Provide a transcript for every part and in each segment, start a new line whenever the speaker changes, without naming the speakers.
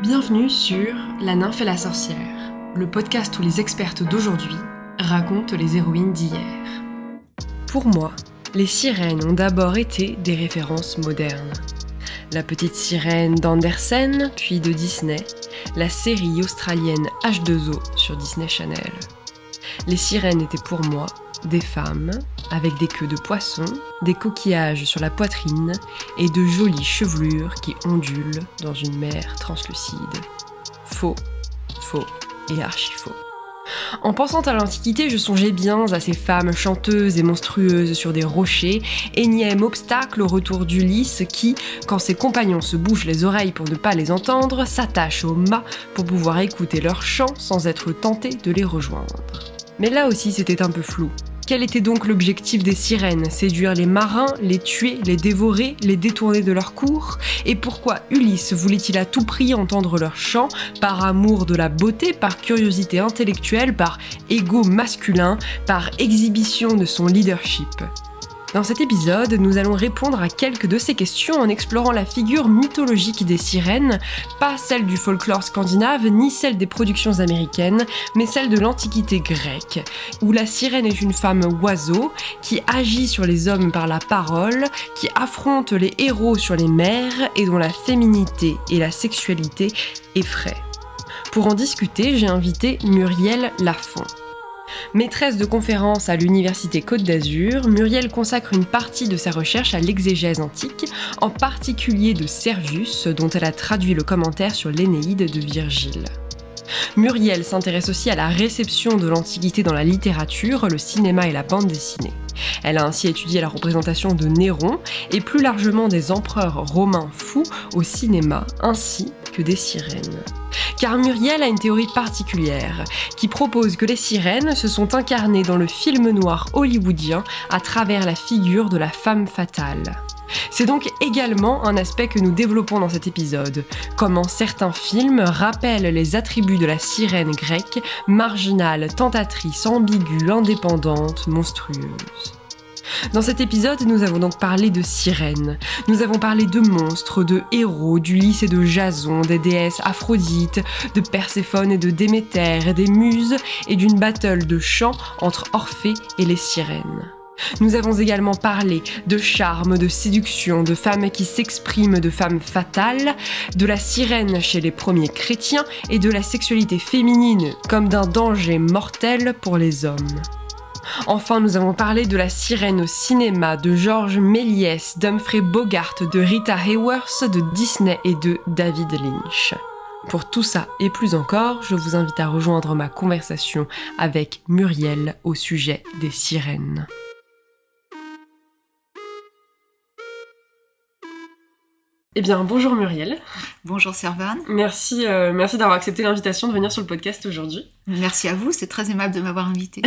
Bienvenue sur La nymphe et la sorcière, le podcast où les expertes d'aujourd'hui racontent les héroïnes d'hier. Pour moi, les sirènes ont d'abord été des références modernes. La petite sirène d'Andersen, puis de Disney, la série australienne H2O sur Disney Channel. Les sirènes étaient pour moi des femmes avec des queues de poisson, des coquillages sur la poitrine et de jolies chevelures qui ondulent dans une mer translucide. Faux et archi-faux. En pensant à l'Antiquité, je songeais bien à ces femmes chanteuses et monstrueuses sur des rochers, énième obstacle au retour d'Ulysse qui, quand ses compagnons se bouchent les oreilles pour ne pas les entendre, s'attachent au mât pour pouvoir écouter leurs chants sans être tentés de les rejoindre. Mais là aussi c'était un peu flou. Quel était donc l'objectif des sirènes ? Séduire les marins, les tuer, les dévorer, les détourner de leur cours ? Et pourquoi Ulysse voulait-il à tout prix entendre leurs chants, par amour de la beauté, par curiosité intellectuelle, par ego masculin, par exhibition de son leadership ? Dans cet épisode, nous allons répondre à quelques de ces questions en explorant la figure mythologique des sirènes, pas celle du folklore scandinave ni celle des productions américaines, mais celle de l'Antiquité grecque, où la sirène est une femme oiseau qui agit sur les hommes par la parole, qui affronte les héros sur les mers et dont la féminité et la sexualité effraient. Pour en discuter, j'ai invité Muriel Lafont. Maîtresse de conférences à l'Université Côte d'Azur, Muriel consacre une partie de sa recherche à l'exégèse antique, en particulier de Servius, dont elle a traduit le commentaire sur l'Énéide de Virgile. Muriel s'intéresse aussi à la réception de l'Antiquité dans la littérature, le cinéma et la bande dessinée. Elle a ainsi étudié la représentation de Néron et plus largement des empereurs romains fous au cinéma, ainsi que des sirènes. Car Muriel a une théorie particulière, qui propose que les sirènes se sont incarnées dans le film noir hollywoodien à travers la figure de la femme fatale. C'est donc également un aspect que nous développons dans cet épisode, comment certains films rappellent les attributs de la sirène grecque, marginale, tentatrice, ambiguë, indépendante, monstrueuse. Dans cet épisode, nous avons donc parlé de sirènes, nous avons parlé de monstres, de héros, d'Ulysse et de Jason, des déesses Aphrodite, de Perséphone et de Déméter, des muses et d'une battle de chants entre Orphée et les sirènes. Nous avons également parlé de charme, de séduction, de femmes qui s'expriment, de femmes fatales, de la sirène chez les premiers chrétiens et de la sexualité féminine comme d'un danger mortel pour les hommes. Enfin, nous avons parlé de la sirène au cinéma, de Georges Méliès, d'Humphrey Bogart, de Rita Hayworth, de Disney et de David Lynch. Pour tout ça et plus encore, je vous invite à rejoindre ma conversation avec Muriel au sujet des sirènes. Eh bien, bonjour Muriel.
Bonjour Servane.
Merci d'avoir accepté l'invitation de venir sur le podcast aujourd'hui.
Merci à vous, c'est très aimable de m'avoir invitée.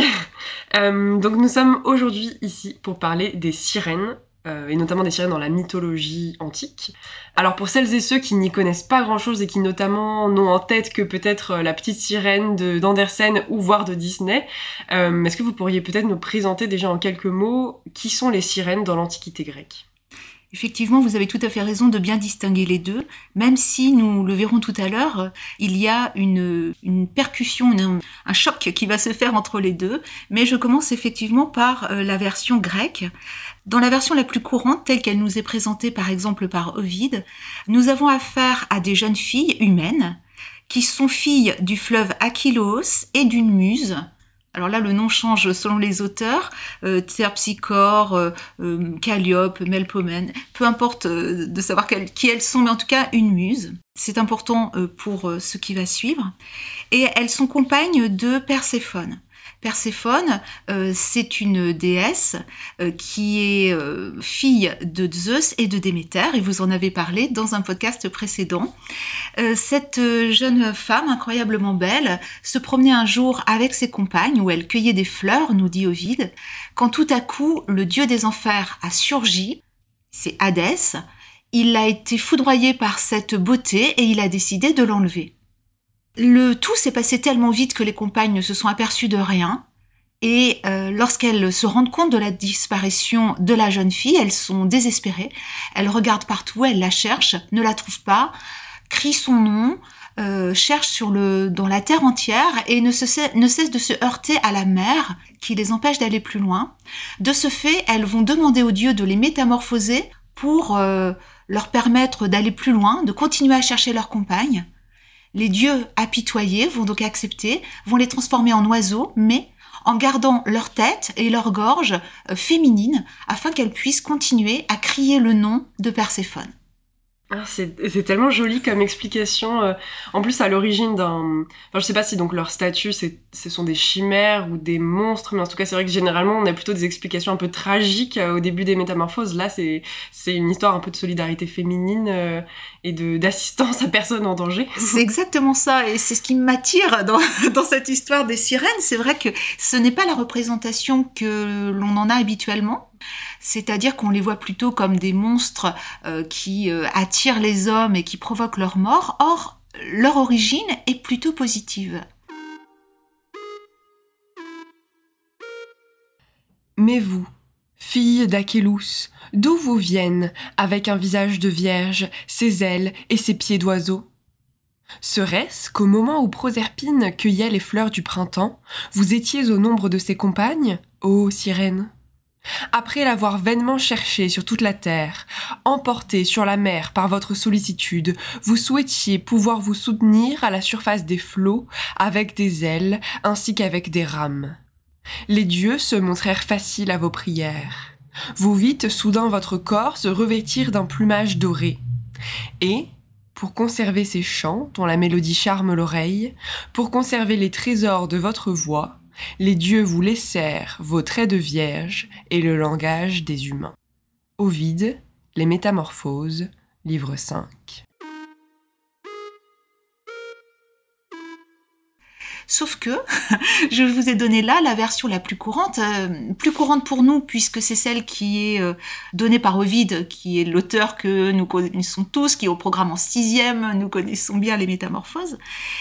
Donc nous sommes aujourd'hui ici pour parler des sirènes, et notamment des sirènes dans la mythologie antique. Alors pour celles et ceux qui n'y connaissent pas grand-chose et qui notamment n'ont en tête que peut-être la petite sirène d'Andersen ou voire de Disney, est-ce que vous pourriez peut-être nous présenter déjà en quelques mots qui sont les sirènes dans l'Antiquité grecque ?
Effectivement, vous avez tout à fait raison de bien distinguer les deux, même si, nous le verrons tout à l'heure, il y a une percussion, un choc qui va se faire entre les deux, mais je commence effectivement par la version grecque. Dans la version la plus courante, telle qu'elle nous est présentée par exemple par Ovide, nous avons affaire à des jeunes filles humaines, qui sont filles du fleuve Acheloos et d'une muse. Alors là, le nom change selon les auteurs, Terpsichore, Calliope, Melpomène, peu importe de savoir qui elles sont, mais en tout cas une muse. C'est important pour ce qui va suivre. Et elles sont compagnes de Perséphone. Perséphone, c'est une déesse qui est fille de Zeus et de Déméter, et vous en avez parlé dans un podcast précédent. Cette jeune femme incroyablement belle se promenait un jour avec ses compagnes où elle cueillait des fleurs, nous dit Ovide, quand tout à coup le dieu des enfers a surgi, c'est Hadès. Il a été foudroyé par cette beauté et il a décidé de l'enlever. Le tout s'est passé tellement vite que les compagnes ne se sont aperçues de rien. Et lorsqu'elles se rendent compte de la disparition de la jeune fille, elles sont désespérées. Elles regardent partout, elles la cherchent, ne la trouvent pas, crient son nom, cherchent dans la terre entière et ne cessent de se heurter à la mer qui les empêche d'aller plus loin. De ce fait, elles vont demander aux dieux de les métamorphoser pour leur permettre d'aller plus loin, de continuer à chercher leur compagne. Les dieux apitoyés vont donc accepter, vont les transformer en oiseaux, mais en gardant leur tête et leur gorge féminines afin qu'elles puissent continuer à crier le nom de Perséphone.
Ah, c'est tellement joli comme explication. En plus, à l'origine d'un... Enfin, je sais pas si donc leur statut, ce sont des chimères ou des monstres, mais en tout cas, c'est vrai que généralement, on a plutôt des explications un peu tragiques au début des métamorphoses. Là, c'est une histoire un peu de solidarité féminine et d'assistance à personne en danger.
C'est exactement ça, et c'est ce qui m'attire dans cette histoire des sirènes. C'est vrai que ce n'est pas la représentation que l'on en a habituellement. C'est-à-dire qu'on les voit plutôt comme des monstres qui attirent les hommes et qui provoquent leur mort. Or, leur origine est plutôt positive.
Mais vous, filles d'Achelous, d'où vous viennent, avec un visage de vierge, ses ailes et ses pieds d'oiseau ? Serait-ce qu'au moment où Proserpine cueillait les fleurs du printemps, vous étiez au nombre de ses compagnes, ô sirènes ? Après l'avoir vainement cherché sur toute la terre, emporté sur la mer par votre sollicitude, vous souhaitiez pouvoir vous soutenir à la surface des flots avec des ailes ainsi qu'avec des rames. Les dieux se montrèrent faciles à vos prières. Vous vîtes soudain votre corps se revêtir d'un plumage doré. Et, pour conserver ces chants dont la mélodie charme l'oreille, pour conserver les trésors de votre voix, les dieux vous laissèrent vos traits de vierge et le langage des humains. Ovide, Les Métamorphoses, livre 5.
Sauf que je vous ai donné là la version la plus courante pour nous, puisque c'est celle qui est donnée par Ovide, qui est l'auteur que nous connaissons tous, qui est au programme en 6e, nous connaissons bien les Métamorphoses.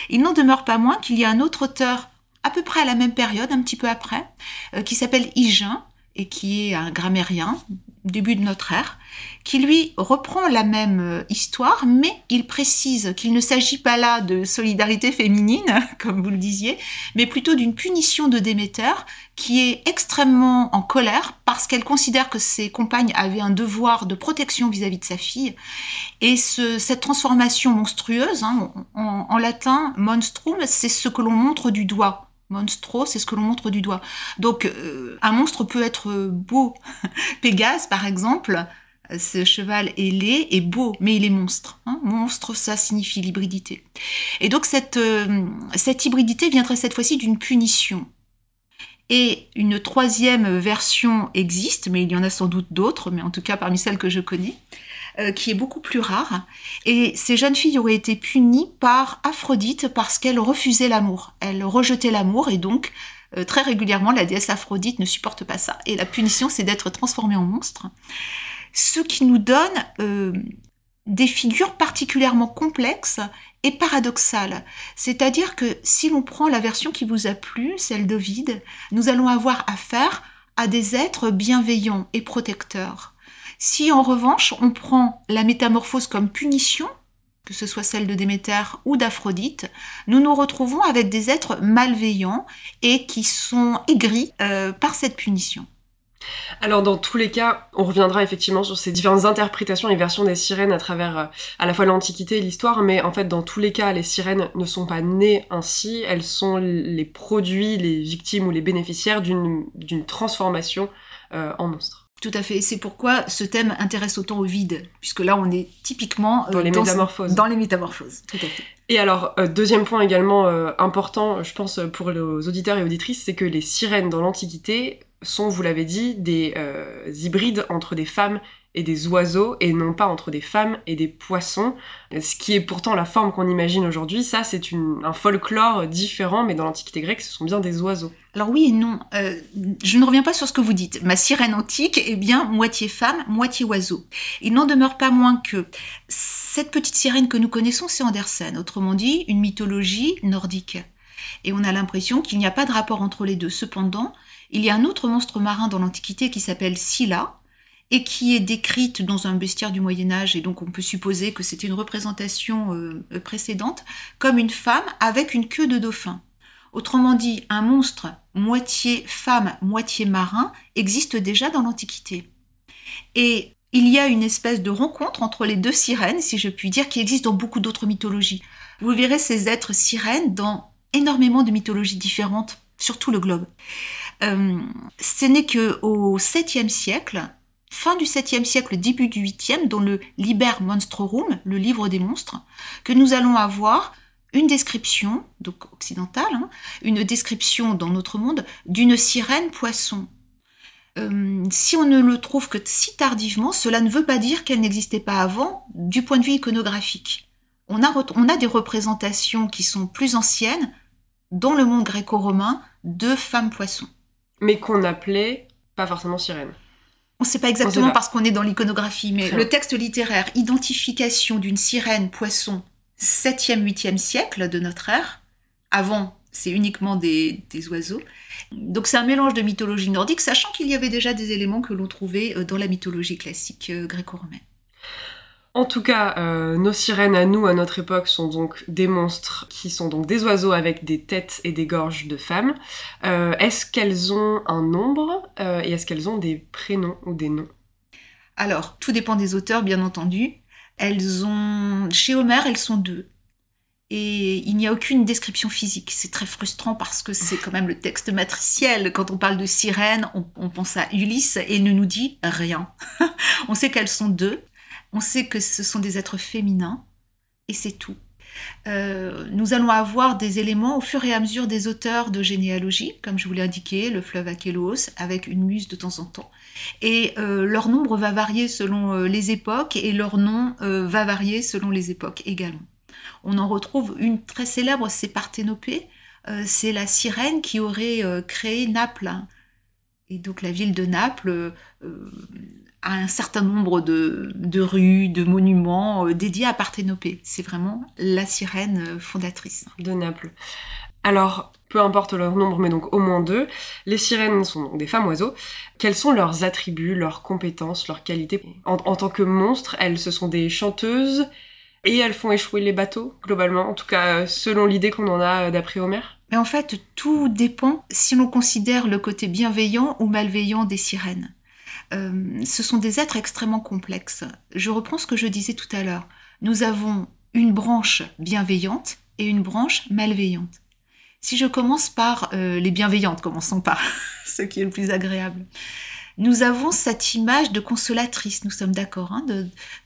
Il n'en demeure pas moins qu'il y a un autre auteur à peu près à la même période, un petit peu après, qui s'appelle Hygin, et qui est un grammairien, début de notre ère, qui lui reprend la même histoire, mais il précise qu'il ne s'agit pas là de solidarité féminine, comme vous le disiez, mais plutôt d'une punition de Déméter, qui est extrêmement en colère, parce qu'elle considère que ses compagnes avaient un devoir de protection vis-à-vis de sa fille, et cette transformation monstrueuse, en latin, monstrum, c'est ce que l'on montre du doigt. Monstro, c'est ce que l'on montre du doigt. Donc, un monstre peut être beau. Pégase, par exemple, ce cheval est laid et beau, mais il est monstre. Monstre, ça signifie l'hybridité. Et donc, cette hybridité viendrait cette fois-ci d'une punition. Et une troisième version existe, mais il y en a sans doute d'autres, mais en tout cas parmi celles que je connais, qui est beaucoup plus rare. Et ces jeunes filles auraient été punies par Aphrodite parce qu'elles refusaient l'amour. Elles rejetaient l'amour et donc, très régulièrement, la déesse Aphrodite ne supporte pas ça. Et la punition, c'est d'être transformée en monstre. Ce qui nous donne des figures particulièrement complexes et paradoxales. C'est-à-dire que si l'on prend la version qui vous a plu, celle d'Ovide, nous allons avoir affaire à des êtres bienveillants et protecteurs. Si en revanche, on prend la métamorphose comme punition, que ce soit celle de Déméter ou d'Aphrodite, nous nous retrouvons avec des êtres malveillants et qui sont aigris par cette punition.
Alors dans tous les cas, on reviendra effectivement sur ces différentes interprétations et versions des sirènes à travers à la fois l'Antiquité et l'histoire, mais en fait dans tous les cas, les sirènes ne sont pas nées ainsi, elles sont les produits, les victimes ou les bénéficiaires d'une transformation en monstre.
Tout à fait, et c'est pourquoi ce thème intéresse autant Ovide, puisque là on est typiquement
dans les métamorphoses.
Dans les métamorphoses, tout à fait.
Et alors, deuxième point également important, je pense, pour les auditeurs et auditrices, c'est que les sirènes dans l'Antiquité sont, vous l'avez dit, des hybrides entre des femmes et des oiseaux, et non pas entre des femmes et des poissons, ce qui est pourtant la forme qu'on imagine aujourd'hui. Ça, c'est un folklore différent, mais dans l'Antiquité grecque, ce sont bien des oiseaux.
Alors oui et non, je ne reviens pas sur ce que vous dites. Ma sirène antique est bien moitié femme, moitié oiseau. Il n'en demeure pas moins que cette petite sirène que nous connaissons, c'est Andersen, autrement dit, une mythologie nordique. Et on a l'impression qu'il n'y a pas de rapport entre les deux. Cependant, il y a un autre monstre marin dans l'Antiquité qui s'appelle Scylla, et qui est décrite dans un bestiaire du Moyen-Âge, et donc on peut supposer que c'était une représentation précédente, comme une femme avec une queue de dauphin. Autrement dit, un monstre moitié femme, moitié marin existe déjà dans l'Antiquité. Et il y a une espèce de rencontre entre les deux sirènes, si je puis dire, qui existe dans beaucoup d'autres mythologies. Vous verrez ces êtres sirènes dans énormément de mythologies différentes sur tout le globe. Ce n'est qu'au 7e siècle, fin du 7e siècle, début du 8e, dans le Liber Monstrorum, le livre des monstres, que nous allons avoir une description, donc occidentale, une description dans notre monde d'une sirène poisson. Si on ne le trouve que si tardivement, cela ne veut pas dire qu'elle n'existait pas avant du point de vue iconographique. On a des représentations qui sont plus anciennes dans le monde gréco-romain de femmes poissons.
Mais qu'on appelait pas forcément sirènes.
On ne sait pas exactement parce qu'on est dans l'iconographie, mais le texte littéraire, identification d'une sirène poisson 7e, 8e siècle de notre ère. Avant, c'est uniquement des oiseaux. Donc c'est un mélange de mythologie nordique, sachant qu'il y avait déjà des éléments que l'on trouvait dans la mythologie classique gréco-romaine.
En tout cas, nos sirènes à nous, à notre époque, sont donc des monstres qui sont donc des oiseaux avec des têtes et des gorges de femmes. Est-ce qu'elles ont un nombre et est-ce qu'elles ont des prénoms ou des noms ?
Alors, tout dépend des auteurs, bien entendu. Chez Homère, elles sont 2. Et il n'y a aucune description physique. C'est très frustrant parce que c'est quand même le texte matriciel. Quand on parle de sirène, on pense à Ulysse et il ne nous dit rien. On sait qu'elles sont 2. On sait que ce sont des êtres féminins. Et c'est tout. Nous allons avoir des éléments au fur et à mesure des auteurs de généalogie, comme je vous l'ai indiqué, le fleuve Achéloos, avec une muse de temps en temps. Et leur nombre va varier selon les époques et leur nom va varier selon les époques également. On en retrouve une très célèbre, c'est Parthénopée. C'est la sirène qui aurait créé Naples. Et donc la ville de Naples a un certain nombre de rues, de monuments dédiés à Parthénopée. C'est vraiment la sirène fondatrice.
De Naples. Alors, peu importe leur nombre, mais donc au moins 2, les sirènes sont donc des femmes oiseaux. Quels sont leurs attributs, leurs compétences, leurs qualités ? En tant que monstres, ce sont des chanteuses et elles font échouer les bateaux, globalement, en tout cas selon l'idée qu'on en a d'après Homère.
Mais en fait, tout dépend si l'on considère le côté bienveillant ou malveillant des sirènes. Ce sont des êtres extrêmement complexes. Je reprends ce que je disais tout à l'heure. Nous avons une branche bienveillante et une branche malveillante. Si je commence par les bienveillantes, commençons par ce qui est le plus agréable. Nous avons cette image de consolatrice, nous sommes d'accord,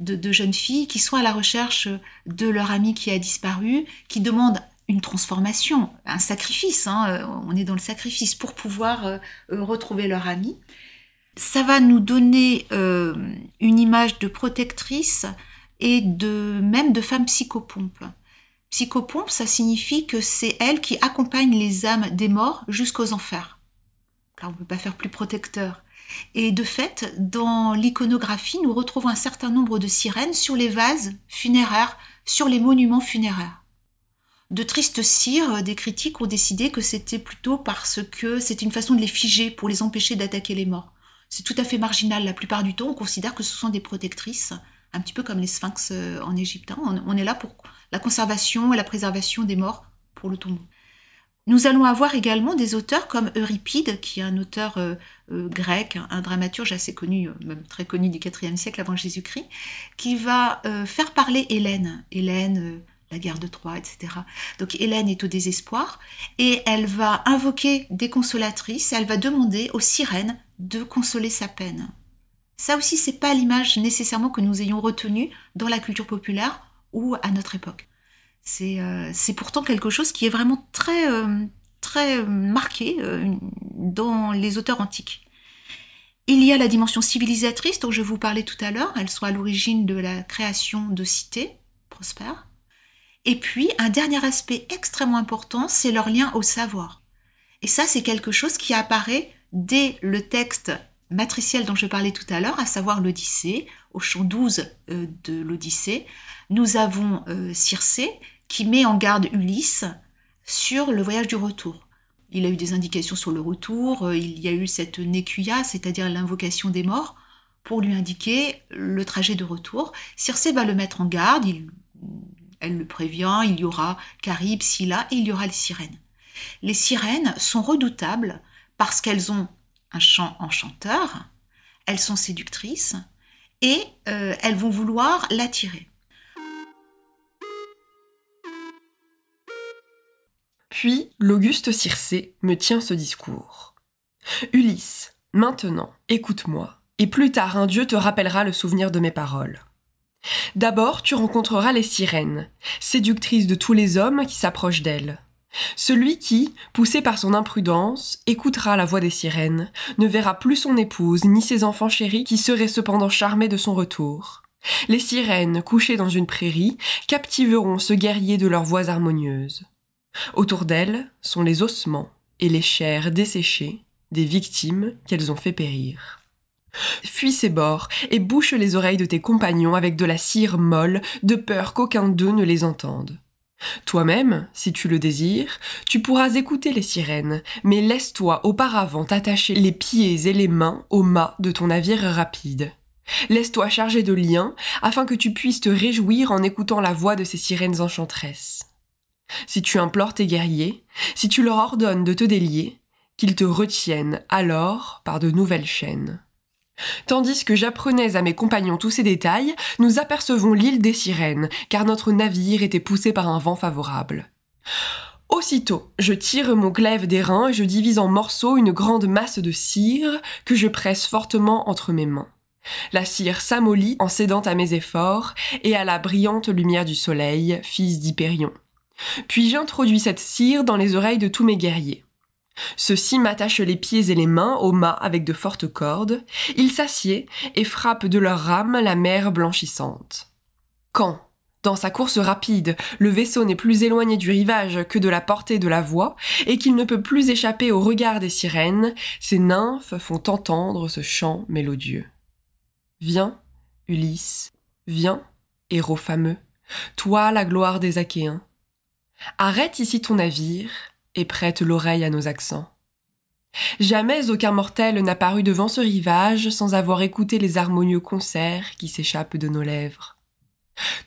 de jeunes filles qui sont à la recherche de leur ami qui a disparu, qui demandent une transformation, un sacrifice, on est dans le sacrifice pour pouvoir retrouver leur ami. Ça va nous donner une image de protectrice et même de femme psychopompe. Psychopompe, ça signifie que c'est elle qui accompagne les âmes des morts jusqu'aux enfers. Là, on ne peut pas faire plus protecteur. Et de fait, dans l'iconographie, nous retrouvons un certain nombre de sirènes sur les vases funéraires, sur les monuments funéraires. De tristes cires, des critiques ont décidé que c'était plutôt parce que c'était une façon de les figer pour les empêcher d'attaquer les morts. C'est tout à fait marginal. La plupart du temps, on considère que ce sont des protectrices, un petit peu comme les sphinx en Égypte. On est là pour la conservation et la préservation des morts pour le tombeau. Nous allons avoir également des auteurs comme Euripide, qui est un auteur grec, un dramaturge assez connu, même très connu du IVe siècle avant Jésus-Christ, qui va faire parler Hélène. Hélène, la guerre de Troie, etc. Donc Hélène est au désespoir et elle va invoquer des consolatrices, elle va demander aux sirènes de consoler sa peine. Ça aussi, c'est pas l'image nécessairement que nous ayons retenue dans la culture populaire ou à notre époque. C'est pourtant quelque chose qui est vraiment très, très marqué dans les auteurs antiques. Il y a la dimension civilisatrice dont je vous parlais tout à l'heure, elle soit à l'origine de la création de cités prospères. Et puis, un dernier aspect extrêmement important, c'est leur lien au savoir. Et ça, c'est quelque chose qui apparaît dès le texte matriciel dont je parlais tout à l'heure, à savoir l'Odyssée, au chant 12 de l'Odyssée. Nous avons Circé qui met en garde Ulysse sur le voyage du retour. Il a eu des indications sur le retour, il y a eu cette Nékuia, c'est-à-dire l'invocation des morts, pour lui indiquer le trajet de retour. Circé va le mettre en garde, elle le prévient, il y aura Charybde, Scylla et il y aura les sirènes. Les sirènes sont redoutables parce qu'elles ont un chant enchanteur, elles sont séductrices et elles vont vouloir l'attirer.
Puis l'auguste Circé me tient ce discours. Ulysse, maintenant, écoute-moi, et plus tard un dieu te rappellera le souvenir de mes paroles. D'abord, tu rencontreras les sirènes, séductrices de tous les hommes qui s'approchent d'elles. Celui qui, poussé par son imprudence, écoutera la voix des sirènes, ne verra plus son épouse ni ses enfants chéris qui seraient cependant charmés de son retour. Les sirènes, couchées dans une prairie, captiveront ce guerrier de leurs voix harmonieuses. Autour d'elles sont les ossements et les chairs desséchées des victimes qu'elles ont fait périr. Fuis ces bords et bouche les oreilles de tes compagnons avec de la cire molle, de peur qu'aucun d'eux ne les entende. Toi-même, si tu le désires, tu pourras écouter les sirènes, mais laisse-toi auparavant attacher les pieds et les mains au mât de ton navire rapide. Laisse-toi charger de liens afin que tu puisses te réjouir en écoutant la voix de ces sirènes enchanteresses. Si tu implores tes guerriers, si tu leur ordonnes de te délier, qu'ils te retiennent alors par de nouvelles chaînes. Tandis que j'apprenais à mes compagnons tous ces détails, nous apercevons l'île des sirènes, car notre navire était poussé par un vent favorable. Aussitôt, je tire mon glaive d'airain et je divise en morceaux une grande masse de cire que je presse fortement entre mes mains. La cire s'amollit en cédant à mes efforts et à la brillante lumière du soleil, fils d'Hypérion. Puis j'introduis cette cire dans les oreilles de tous mes guerriers. Ceux-ci m'attachent les pieds et les mains au mât avec de fortes cordes. Ils s'assiedent et frappent de leurs rames la mer blanchissante. Quand, dans sa course rapide, le vaisseau n'est plus éloigné du rivage que de la portée de la voix et qu'il ne peut plus échapper au regard des sirènes, ces nymphes font entendre ce chant mélodieux. Viens, Ulysse, viens, héros fameux, toi la gloire des Achéens. Arrête ici ton navire et prête l'oreille à nos accents. Jamais aucun mortel n'a paru devant ce rivage sans avoir écouté les harmonieux concerts qui s'échappent de nos lèvres.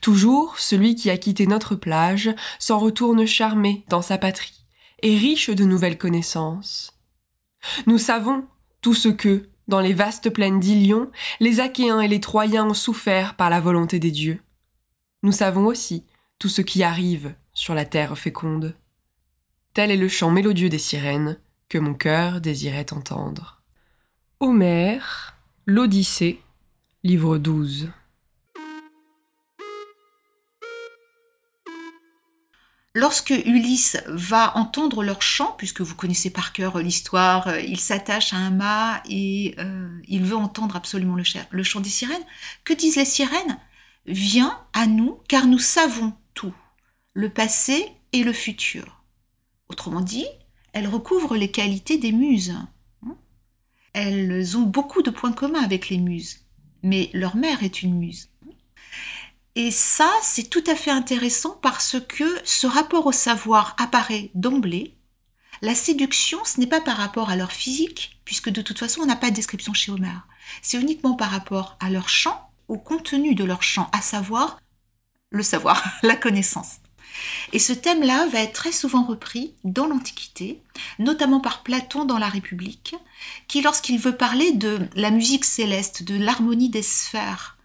Toujours, celui qui a quitté notre plage s'en retourne charmé dans sa patrie et riche de nouvelles connaissances. Nous savons tout ce que, dans les vastes plaines d'Ilion, les Achéens et les Troyens ont souffert par la volonté des dieux. Nous savons aussi tout ce qui arrive sur la terre féconde. Tel est le chant mélodieux des sirènes que mon cœur désirait entendre. Homère, l'Odyssée, livre 12.
Lorsque Ulysse va entendre leur chant, puisque vous connaissez par cœur l'histoire, il s'attache à un mât et il veut entendre absolument le chant des sirènes, que disent les sirènes ? Viens à nous, car nous savons tout, le passé et le futur. Autrement dit, elles recouvrent les qualités des muses. Elles ont beaucoup de points communs avec les muses, mais leur mère est une muse. Et ça, c'est tout à fait intéressant parce que ce rapport au savoir apparaît d'emblée. La séduction, ce n'est pas par rapport à leur physique, puisque de toute façon, on n'a pas de description chez Homère. C'est uniquement par rapport à leur chant, au contenu de leur chant, à savoir le savoir, la connaissance. Et ce thème-là va être très souvent repris dans l'Antiquité, notamment par Platon dans la République, qui, lorsqu'il veut parler de la musique céleste, de l'harmonie des sphères,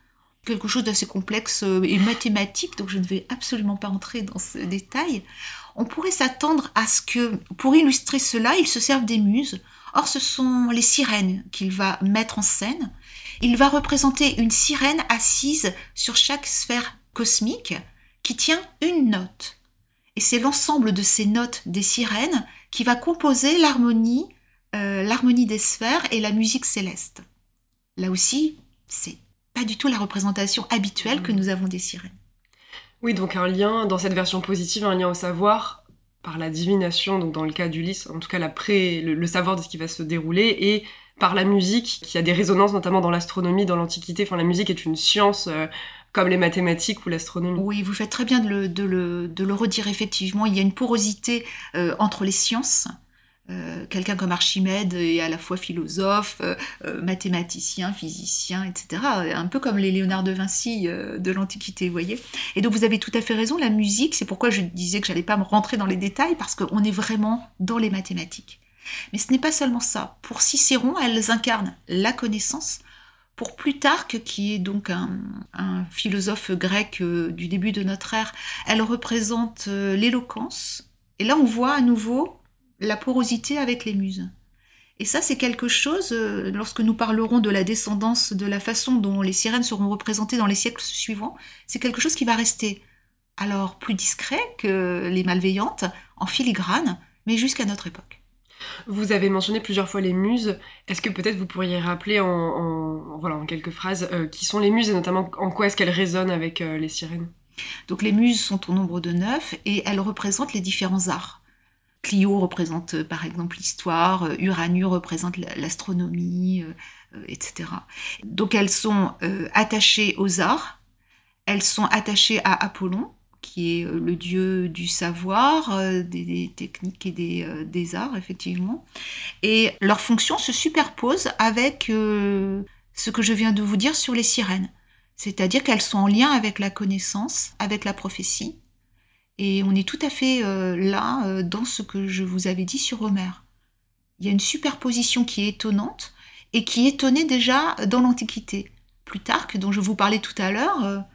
quelque chose d'assez complexe et mathématique, donc je ne vais absolument pas entrer dans ce détail, on pourrait s'attendre à ce que, pour illustrer cela, il se serve des muses. Or, ce sont les sirènes qu'il va mettre en scène. Il va représenter une sirène assise sur chaque sphère cosmique qui tient une note. Et c'est l'ensemble de ces notes des sirènes qui va composer l'harmonie des sphères et la musique céleste. Là aussi, c'est pas du tout la représentation habituelle que nous avons des sirènes.
Oui, donc un lien, dans cette version positive, un lien au savoir par la divination, donc dans le cas d'Ulysse, en tout cas le savoir de ce qui va se dérouler, et par la musique, qui a des résonances notamment dans l'astronomie, dans l'Antiquité. Enfin, la musique est une science comme les mathématiques ou l'astronomie.
Oui, vous faites très bien de le redire, effectivement. Il y a une porosité entre les sciences. Quelqu'un comme Archimède est à la fois philosophe, mathématicien, physicien, etc. Un peu comme les Léonard de Vinci de l'Antiquité, vous voyez. Et donc vous avez tout à fait raison, la musique, c'est pourquoi je disais que j'allais pas me rentrer dans les détails, parce qu'on est vraiment dans les mathématiques. Mais ce n'est pas seulement ça. Pour Cicéron, elles incarnent la connaissance. Pour Plutarque, qui est donc un philosophe grec du début de notre ère, elles représentent l'éloquence. Et là, on voit à nouveau la porosité avec les muses. Et ça, c'est quelque chose, lorsque nous parlerons de la descendance, de la façon dont les sirènes seront représentées dans les siècles suivants, c'est quelque chose qui va rester alors plus discret que les malveillantes, en filigrane, mais jusqu'à notre époque.
Vous avez mentionné plusieurs fois les muses. Est-ce que peut-être vous pourriez rappeler en quelques phrases qui sont les muses et notamment en quoi est-ce qu'elles résonnent avec les sirènes?
Donc les muses sont au nombre de 9 et elles représentent les différents arts. Clio représente par exemple l'histoire, Uranu représente l'astronomie, etc. Donc elles sont attachées aux arts, elles sont attachées à Apollon, qui est le dieu du savoir, des techniques et des arts, effectivement. Et leur fonction se superpose avec ce que je viens de vous dire sur les sirènes. C'est-à-dire qu'elles sont en lien avec la connaissance, avec la prophétie. Et on est tout à fait là dans ce que je vous avais dit sur Homère. Il y a une superposition qui est étonnante et qui étonnait déjà dans l'Antiquité. Plutarque, dont je vous parlais tout à l'heure,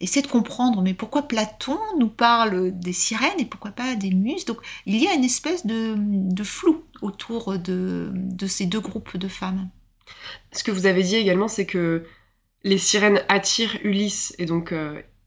essaie de comprendre, mais pourquoi Platon nous parle des sirènes et pourquoi pas des muses? Donc il y a une espèce de flou autour de ces deux groupes de femmes.
Ce que vous avez dit également, c'est que les sirènes attirent Ulysse et donc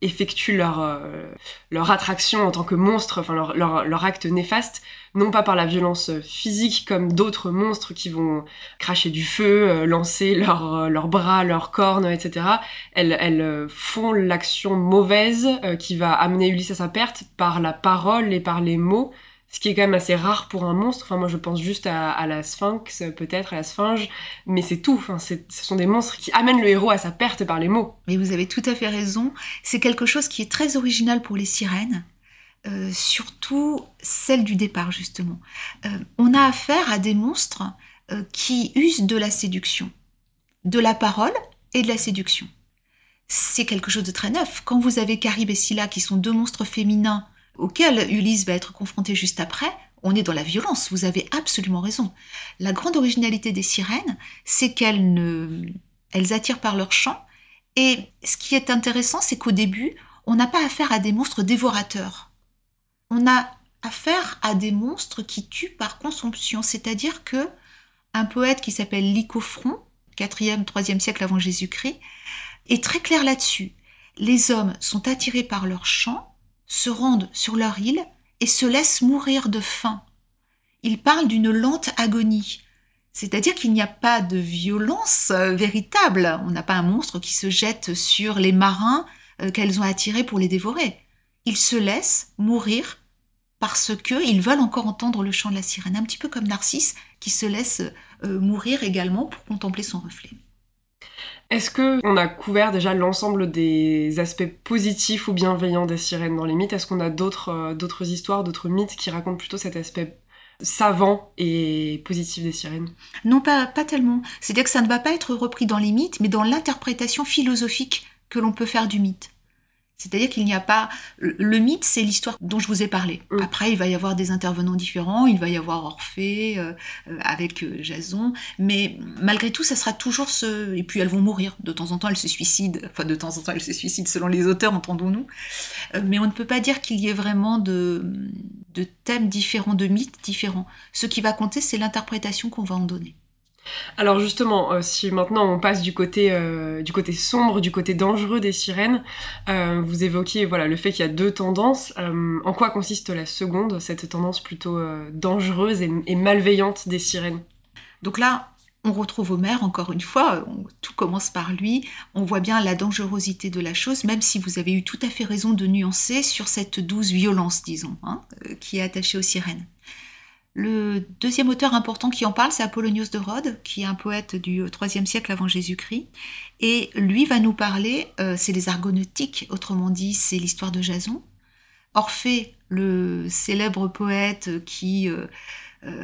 effectuent leur attraction en tant que monstre, enfin leur acte néfaste, non pas par la violence physique comme d'autres monstres qui vont cracher du feu, lancer leurs bras, leurs cornes, etc. Elles font l'action mauvaise qui va amener Ulysse à sa perte par la parole et par les mots, ce qui est quand même assez rare pour un monstre. Enfin, moi, je pense juste à la Sphinx, peut-être, à la Sphinge, mais c'est tout. Enfin, ce sont des monstres qui amènent le héros à sa perte par les mots.
Mais vous avez tout à fait raison. C'est quelque chose qui est très original pour les sirènes, surtout celle du départ, justement. On a affaire à des monstres qui usent de la séduction, de la parole et de la séduction. C'est quelque chose de très neuf. Quand vous avez Charybde et Scylla, qui sont deux monstres féminins, auquel Ulysse va être confronté juste après, on est dans la violence, vous avez absolument raison. La grande originalité des sirènes, c'est qu'elles attirent par leur chant, et ce qui est intéressant, c'est qu'au début, on n'a pas affaire à des monstres dévorateurs. On a affaire à des monstres qui tuent par consomption, c'est-à-dire que un poète qui s'appelle Lycophron, 4e, 3e siècle avant Jésus-Christ, est très clair là-dessus. Les hommes sont attirés par leur chant, se rendent sur leur île et se laissent mourir de faim. Il parle d'une lente agonie, c'est-à-dire qu'il n'y a pas de violence véritable. On n'a pas un monstre qui se jette sur les marins qu'elles ont attirés pour les dévorer. Ils se laissent mourir parce qu'ils veulent encore entendre le chant de la sirène, un petit peu comme Narcisse qui se laisse mourir également pour contempler son reflet.
Est-ce qu'on a couvert déjà l'ensemble des aspects positifs ou bienveillants des sirènes dans les mythes? Est-ce qu'on a d'autres histoires, d'autres mythes qui racontent plutôt cet aspect savant et positif des sirènes?
Non, pas tellement. C'est-à-dire que ça ne va pas être repris dans les mythes, mais dans l'interprétation philosophique que l'on peut faire du mythe. C'est-à-dire qu'il n'y a pas... Le mythe, c'est l'histoire dont je vous ai parlé. Après, il va y avoir des intervenants différents, il va y avoir Orphée avec Jason, mais malgré tout, ça sera toujours ce... Et puis elles vont mourir. De temps en temps, elles se suicident. Enfin, de temps en temps, elles se suicident selon les auteurs, entendons-nous. Mais on ne peut pas dire qu'il y ait vraiment de thèmes différents, de mythes différents. Ce qui va compter, c'est l'interprétation qu'on va en donner.
Alors justement, si maintenant on passe du côté sombre, du côté dangereux des sirènes, vous évoquiez le fait qu'il y a deux tendances. En quoi consiste la seconde, cette tendance plutôt dangereuse et malveillante des sirènes?
Donc là, on retrouve Homère, encore une fois, tout commence par lui, on voit bien la dangerosité de la chose, même si vous avez eu tout à fait raison de nuancer sur cette douce violence, disons, qui est attachée aux sirènes. Le deuxième auteur important qui en parle, c'est Apollonios de Rhodes, qui est un poète du IIIe siècle avant Jésus-Christ. Et lui va nous parler, c'est les Argonautiques, autrement dit, c'est l'histoire de Jason. Orphée le célèbre poète qui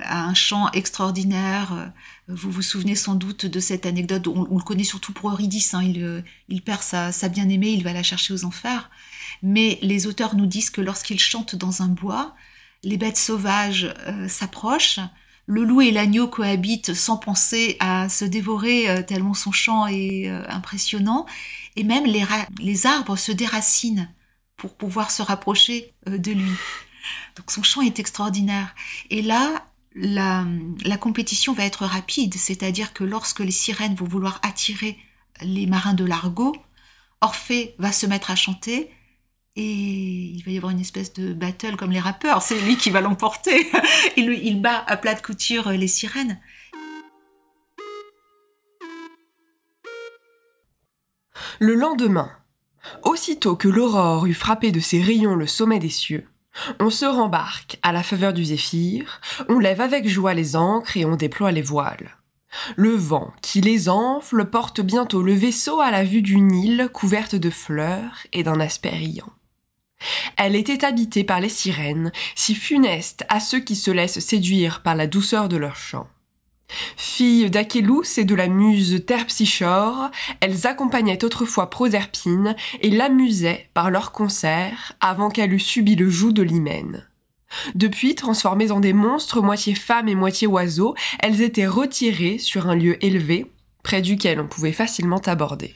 a un chant extraordinaire. Vous vous souvenez sans doute de cette anecdote, on le connaît surtout pour Eurydice, hein, il perd sa bien-aimée, il va la chercher aux enfers. Mais les auteurs nous disent que lorsqu'il chante dans un bois, les bêtes sauvages s'approchent, le loup et l'agneau cohabitent sans penser à se dévorer tellement son chant est impressionnant, et même les arbres se déracinent pour pouvoir se rapprocher de lui. Donc son chant est extraordinaire. Et là, la compétition va être rapide, c'est-à-dire que lorsque les sirènes vont vouloir attirer les marins de l'Argo, Orphée va se mettre à chanter et il va y avoir une espèce de battle comme les rappeurs, c'est lui qui va l'emporter. Il bat à plat de couture les sirènes.
Le lendemain, aussitôt que l'aurore eut frappé de ses rayons le sommet des cieux, on se rembarque à la faveur du zéphyr, on lève avec joie les ancres et on déploie les voiles. Le vent qui les enfle porte bientôt le vaisseau à la vue d'une île couverte de fleurs et d'un aspect riant. Elle était habitée par les sirènes, si funestes à ceux qui se laissent séduire par la douceur de leur chant. Filles d'Achelous et de la muse Terpsichore, elles accompagnaient autrefois Proserpine et l'amusaient par leurs concerts avant qu'elle eût subi le joug de l'hymen. Depuis, transformées en des monstres moitié femmes et moitié oiseaux, elles étaient retirées sur un lieu élevé, près duquel on pouvait facilement aborder.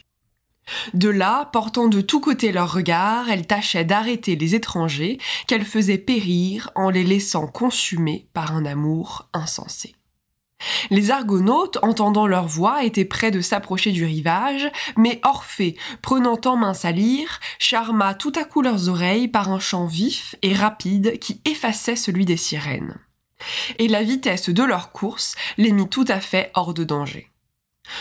De là, portant de tous côtés leurs regards, elles tâchaient d'arrêter les étrangers qu'elles faisaient périr en les laissant consumer par un amour insensé. Les argonautes, entendant leur voix, étaient près de s'approcher du rivage, mais Orphée, prenant en main sa lyre, charma tout à coup leurs oreilles par un chant vif et rapide qui effaçait celui des sirènes. Et la vitesse de leur course les mit tout à fait hors de danger.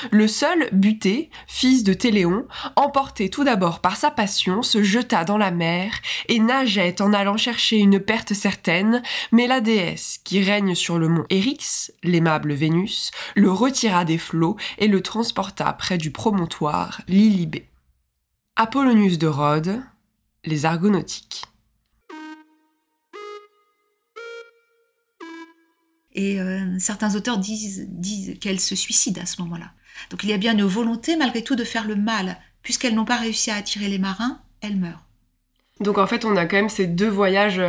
Le seul, Butée, fils de Téléon, emporté tout d'abord par sa passion, se jeta dans la mer et nageait en allant chercher une perte certaine, mais la déesse, qui règne sur le mont Eryx, l'aimable Vénus, le retira des flots et le transporta près du promontoire Lilybée. Apollonius de Rhodes, les Argonautiques.
Et certains auteurs disent qu'elle se suicide à ce moment-là. Donc il y a bien une volonté malgré tout de faire le mal. Puisqu'elles n'ont pas réussi à attirer les marins, elles meurent.
Donc en fait on a quand même ces deux voyages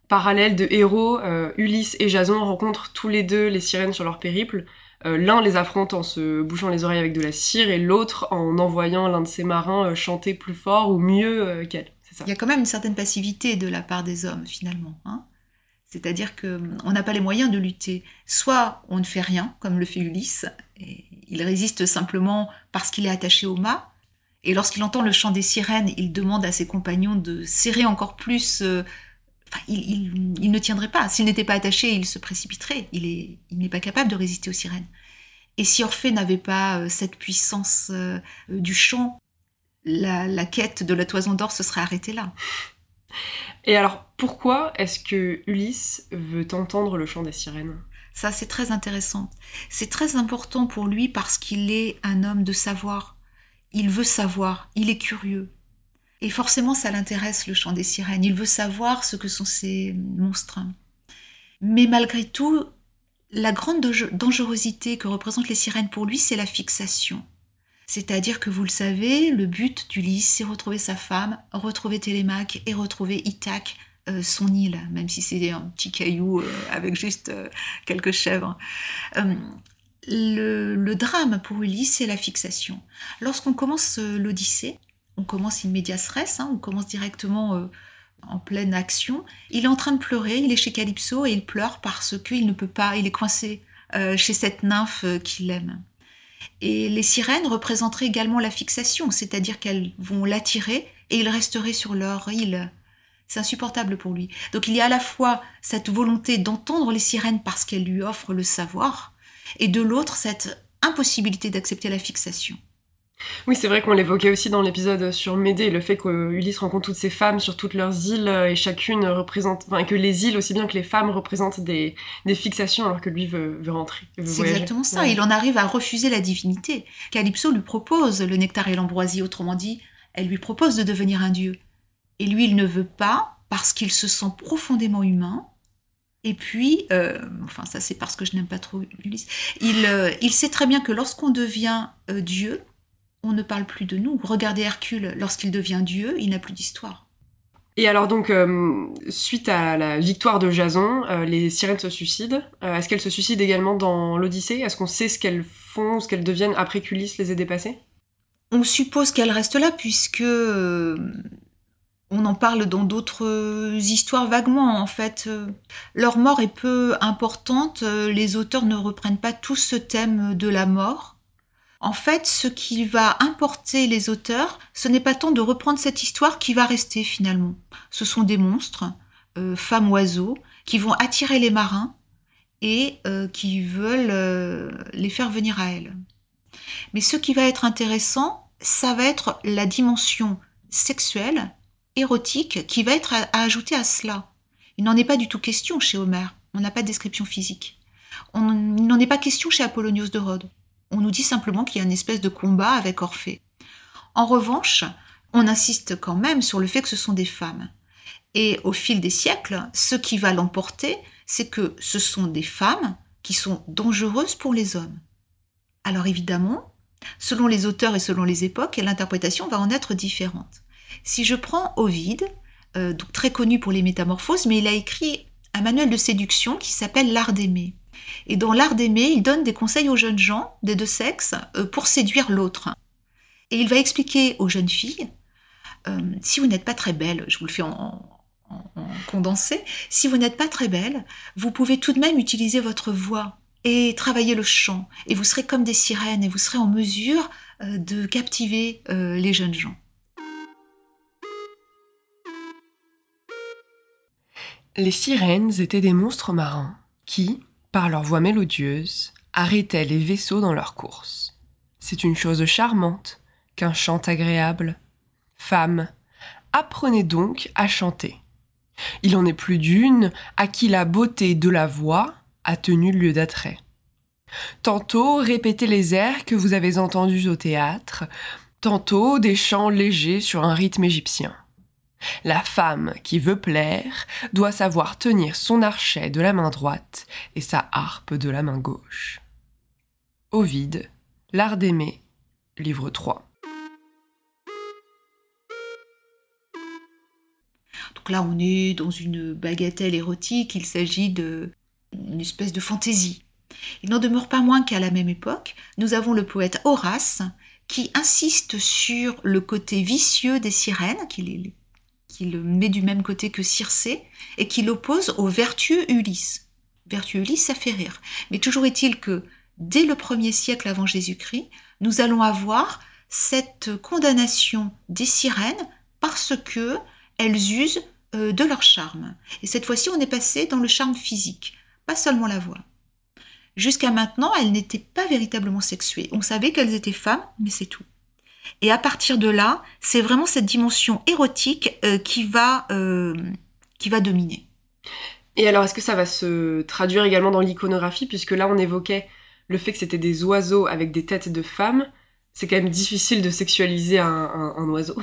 parallèles de héros. Ulysse et Jason rencontrent tous les deux les sirènes sur leur périple. L'un les affronte en se bouchant les oreilles avec de la cire et l'autre en envoyant l'un de ses marins chanter plus fort ou mieux qu'elle. C'est ça.
Il y a quand même une certaine passivité de la part des hommes finalement, hein. C'est-à-dire qu'on n'a pas les moyens de lutter. Soit on ne fait rien, comme le fait Ulysse, et il résiste simplement parce qu'il est attaché au mât, et lorsqu'il entend le chant des sirènes, il demande à ses compagnons de serrer encore plus. Il ne tiendrait pas. S'il n'était pas attaché, il se précipiterait. Il n'est pas capable de résister aux sirènes. Et si Orphée n'avait pas cette puissance du chant, la quête de la toison d'or se serait arrêtée là.
Et alors, pourquoi est-ce que Ulysse veut entendre le chant des sirènes ?
Ça, c'est très intéressant. C'est très important pour lui parce qu'il est un homme de savoir. Il veut savoir, il est curieux. Et forcément, ça l'intéresse, le chant des sirènes. Il veut savoir ce que sont ces monstres. Mais malgré tout, la grande dangerosité que représentent les sirènes pour lui, c'est la fixation. C'est-à-dire que vous le savez, le but d'Ulysse, c'est retrouver sa femme, retrouver Télémaque et retrouver Ithaque, son île, même si c'est un petit caillou avec juste quelques chèvres. Le drame pour Ulysse, c'est la fixation. Lorsqu'on commence l'Odyssée, on commence in medias res, on commence directement en pleine action. Il est en train de pleurer, il est chez Calypso et il pleure parce qu'il ne peut pas, il est coincé chez cette nymphe qu'il aime. Et les sirènes représenteraient également la fixation, c'est-à-dire qu'elles vont l'attirer et il resterait sur leur île. C'est insupportable pour lui. Donc il y a à la fois cette volonté d'entendre les sirènes parce qu'elles lui offrent le savoir, et de l'autre, cette impossibilité d'accepter la fixation.
Oui, c'est vrai qu'on l'évoquait aussi dans l'épisode sur Médée, le fait qu'Ulysse rencontre toutes ces femmes sur toutes leurs îles et chacune représente, enfin que les îles aussi bien que les femmes représentent des fixations alors que lui veut rentrer. Veut
c'est
voyager.
Exactement ça,
ouais.
Il en arrive à refuser la divinité. Calypso lui propose le nectar et l'ambroisie, autrement dit, elle lui propose de devenir un dieu. Et lui, il ne veut pas parce qu'il se sent profondément humain. Et puis, ça c'est parce que je n'aime pas trop Ulysse, il sait très bien que lorsqu'on devient Dieu, on ne parle plus de nous. Regardez Hercule, lorsqu'il devient Dieu, il n'a plus d'histoire.
Et alors donc, suite à la victoire de Jason, les sirènes se suicident. Est-ce qu'elles se suicident également dans l'Odyssée ? Est-ce qu'on sait ce qu'elles font, ce qu'elles deviennent après qu'Ulysse les ait dépassées ?
On suppose qu'elles restent là, puisque on en parle dans d'autres histoires vaguement. En fait, leur mort est peu importante. Les auteurs ne reprennent pas tous ce thème de la mort. En fait, ce qui va importer les auteurs, ce n'est pas tant de reprendre cette histoire qui va rester finalement. Ce sont des monstres, femmes oiseaux, qui vont attirer les marins et qui veulent les faire venir à elles. Mais ce qui va être intéressant, ça va être la dimension sexuelle, érotique, qui va être à ajouter à cela. Il n'en est pas du tout question chez Homère. On n'a pas de description physique. Il n'en est pas question chez Apollonios de Rhodes. On nous dit simplement qu'il y a une espèce de combat avec Orphée. En revanche, on insiste quand même sur le fait que ce sont des femmes. Et au fil des siècles, ce qui va l'emporter, c'est que ce sont des femmes qui sont dangereuses pour les hommes. Alors évidemment, selon les auteurs et selon les époques, l'interprétation va en être différente. Si je prends Ovide, donc très connu pour les métamorphoses, mais il a écrit un manuel de séduction qui s'appelle L'Art d'aimer. Et dans L'Art d'aimer, il donne des conseils aux jeunes gens des deux sexes pour séduire l'autre. Et il va expliquer aux jeunes filles, si vous n'êtes pas très belle, je vous le fais en condensé, si vous n'êtes pas très belle, vous pouvez tout de même utiliser votre voix et travailler le chant. Et vous serez comme des sirènes et vous serez en mesure de captiver les jeunes gens.
Les sirènes étaient des monstres marins qui, par leur voix mélodieuse, arrêtaient les vaisseaux dans leur course. C'est une chose charmante qu'un chant agréable. Femmes, apprenez donc à chanter. Il en est plus d'une à qui la beauté de la voix a tenu lieu d'attrait. Tantôt répétez les airs que vous avez entendus au théâtre, tantôt des chants légers sur un rythme égyptien. La femme qui veut plaire doit savoir tenir son archet de la main droite et sa harpe de la main gauche. Ovide, L'Art d'aimer, livre 3.
Donc là, on est dans une bagatelle érotique, il s'agit d'une espèce de fantaisie. Il n'en demeure pas moins qu'à la même époque, nous avons le poète Horace qui insiste sur le côté vicieux des sirènes, qui le met du même côté que Circé, et qui l'oppose au vertueux Ulysse. Vertueux Ulysse, ça fait rire. Mais toujours est-il que, dès le 1er siècle avant Jésus-Christ, nous allons avoir cette condamnation des sirènes parce que elles usent de leur charme. Et cette fois-ci, on est passé dans le charme physique, pas seulement la voix. Jusqu'à maintenant, elles n'étaient pas véritablement sexuées. On savait qu'elles étaient femmes, mais c'est tout. Et à partir de là, c'est vraiment cette dimension érotique qui va dominer.
Et alors, est-ce que ça va se traduire également dans l'iconographie, puisque là, on évoquait le fait que c'était des oiseaux avec des têtes de femmes. C'est quand même difficile de sexualiser un oiseau.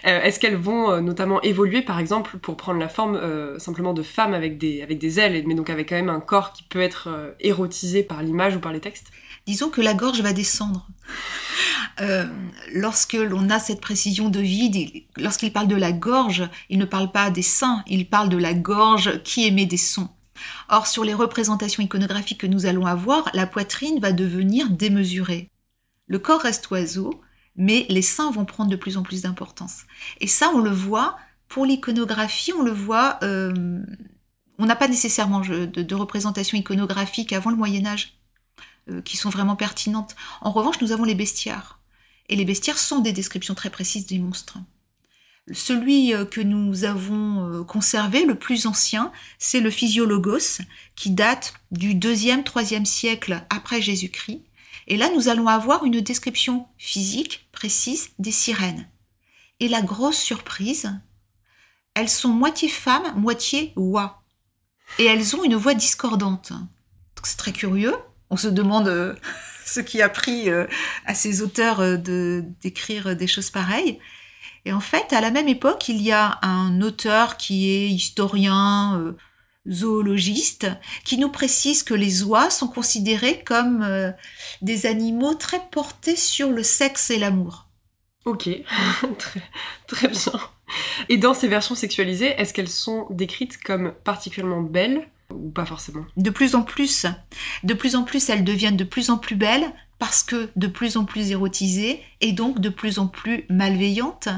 Est-ce qu'elles vont notamment évoluer, par exemple, pour prendre la forme simplement de femmes avec des ailes, mais donc avec quand même un corps qui peut être érotisé par l'image ou par les textes ?
Disons que la gorge va descendre. Lorsque l'on a cette précision d'Ovide, lorsqu'il parle de la gorge, il ne parle pas des seins, il parle de la gorge qui émet des sons. Or, sur les représentations iconographiques que nous allons avoir, la poitrine va devenir démesurée. Le corps reste oiseau, mais les seins vont prendre de plus en plus d'importance. Et ça, on le voit, pour l'iconographie, on le voit, on n'a pas nécessairement de représentation iconographique avant le Moyen-Âge, qui sont vraiment pertinentes. En revanche, nous avons les bestiaires. Et les bestiaires sont des descriptions très précises des monstres. Celui que nous avons conservé, le plus ancien, c'est le Physiologos, qui date du 2e, 3e siècle après Jésus-Christ. Et là, nous allons avoir une description physique précise des sirènes. Et la grosse surprise, elles sont moitié femmes, moitié oies. Et elles ont une voix discordante. Donc c'est très curieux. On se demande ce qui a pris à ces auteurs d'écrire des choses pareilles. Et en fait, à la même époque, il y a un auteur qui est historien, zoologiste, qui nous précise que les oies sont considérées comme des animaux très portés sur le sexe et l'amour.
Ok, très, très bien. Et dans ces versions sexualisées, est-ce qu'elles sont décrites comme particulièrement belles ou pas forcément ?
De plus en plus, elles deviennent de plus en plus belles parce que de plus en plus érotisées et donc de plus en plus malveillantes,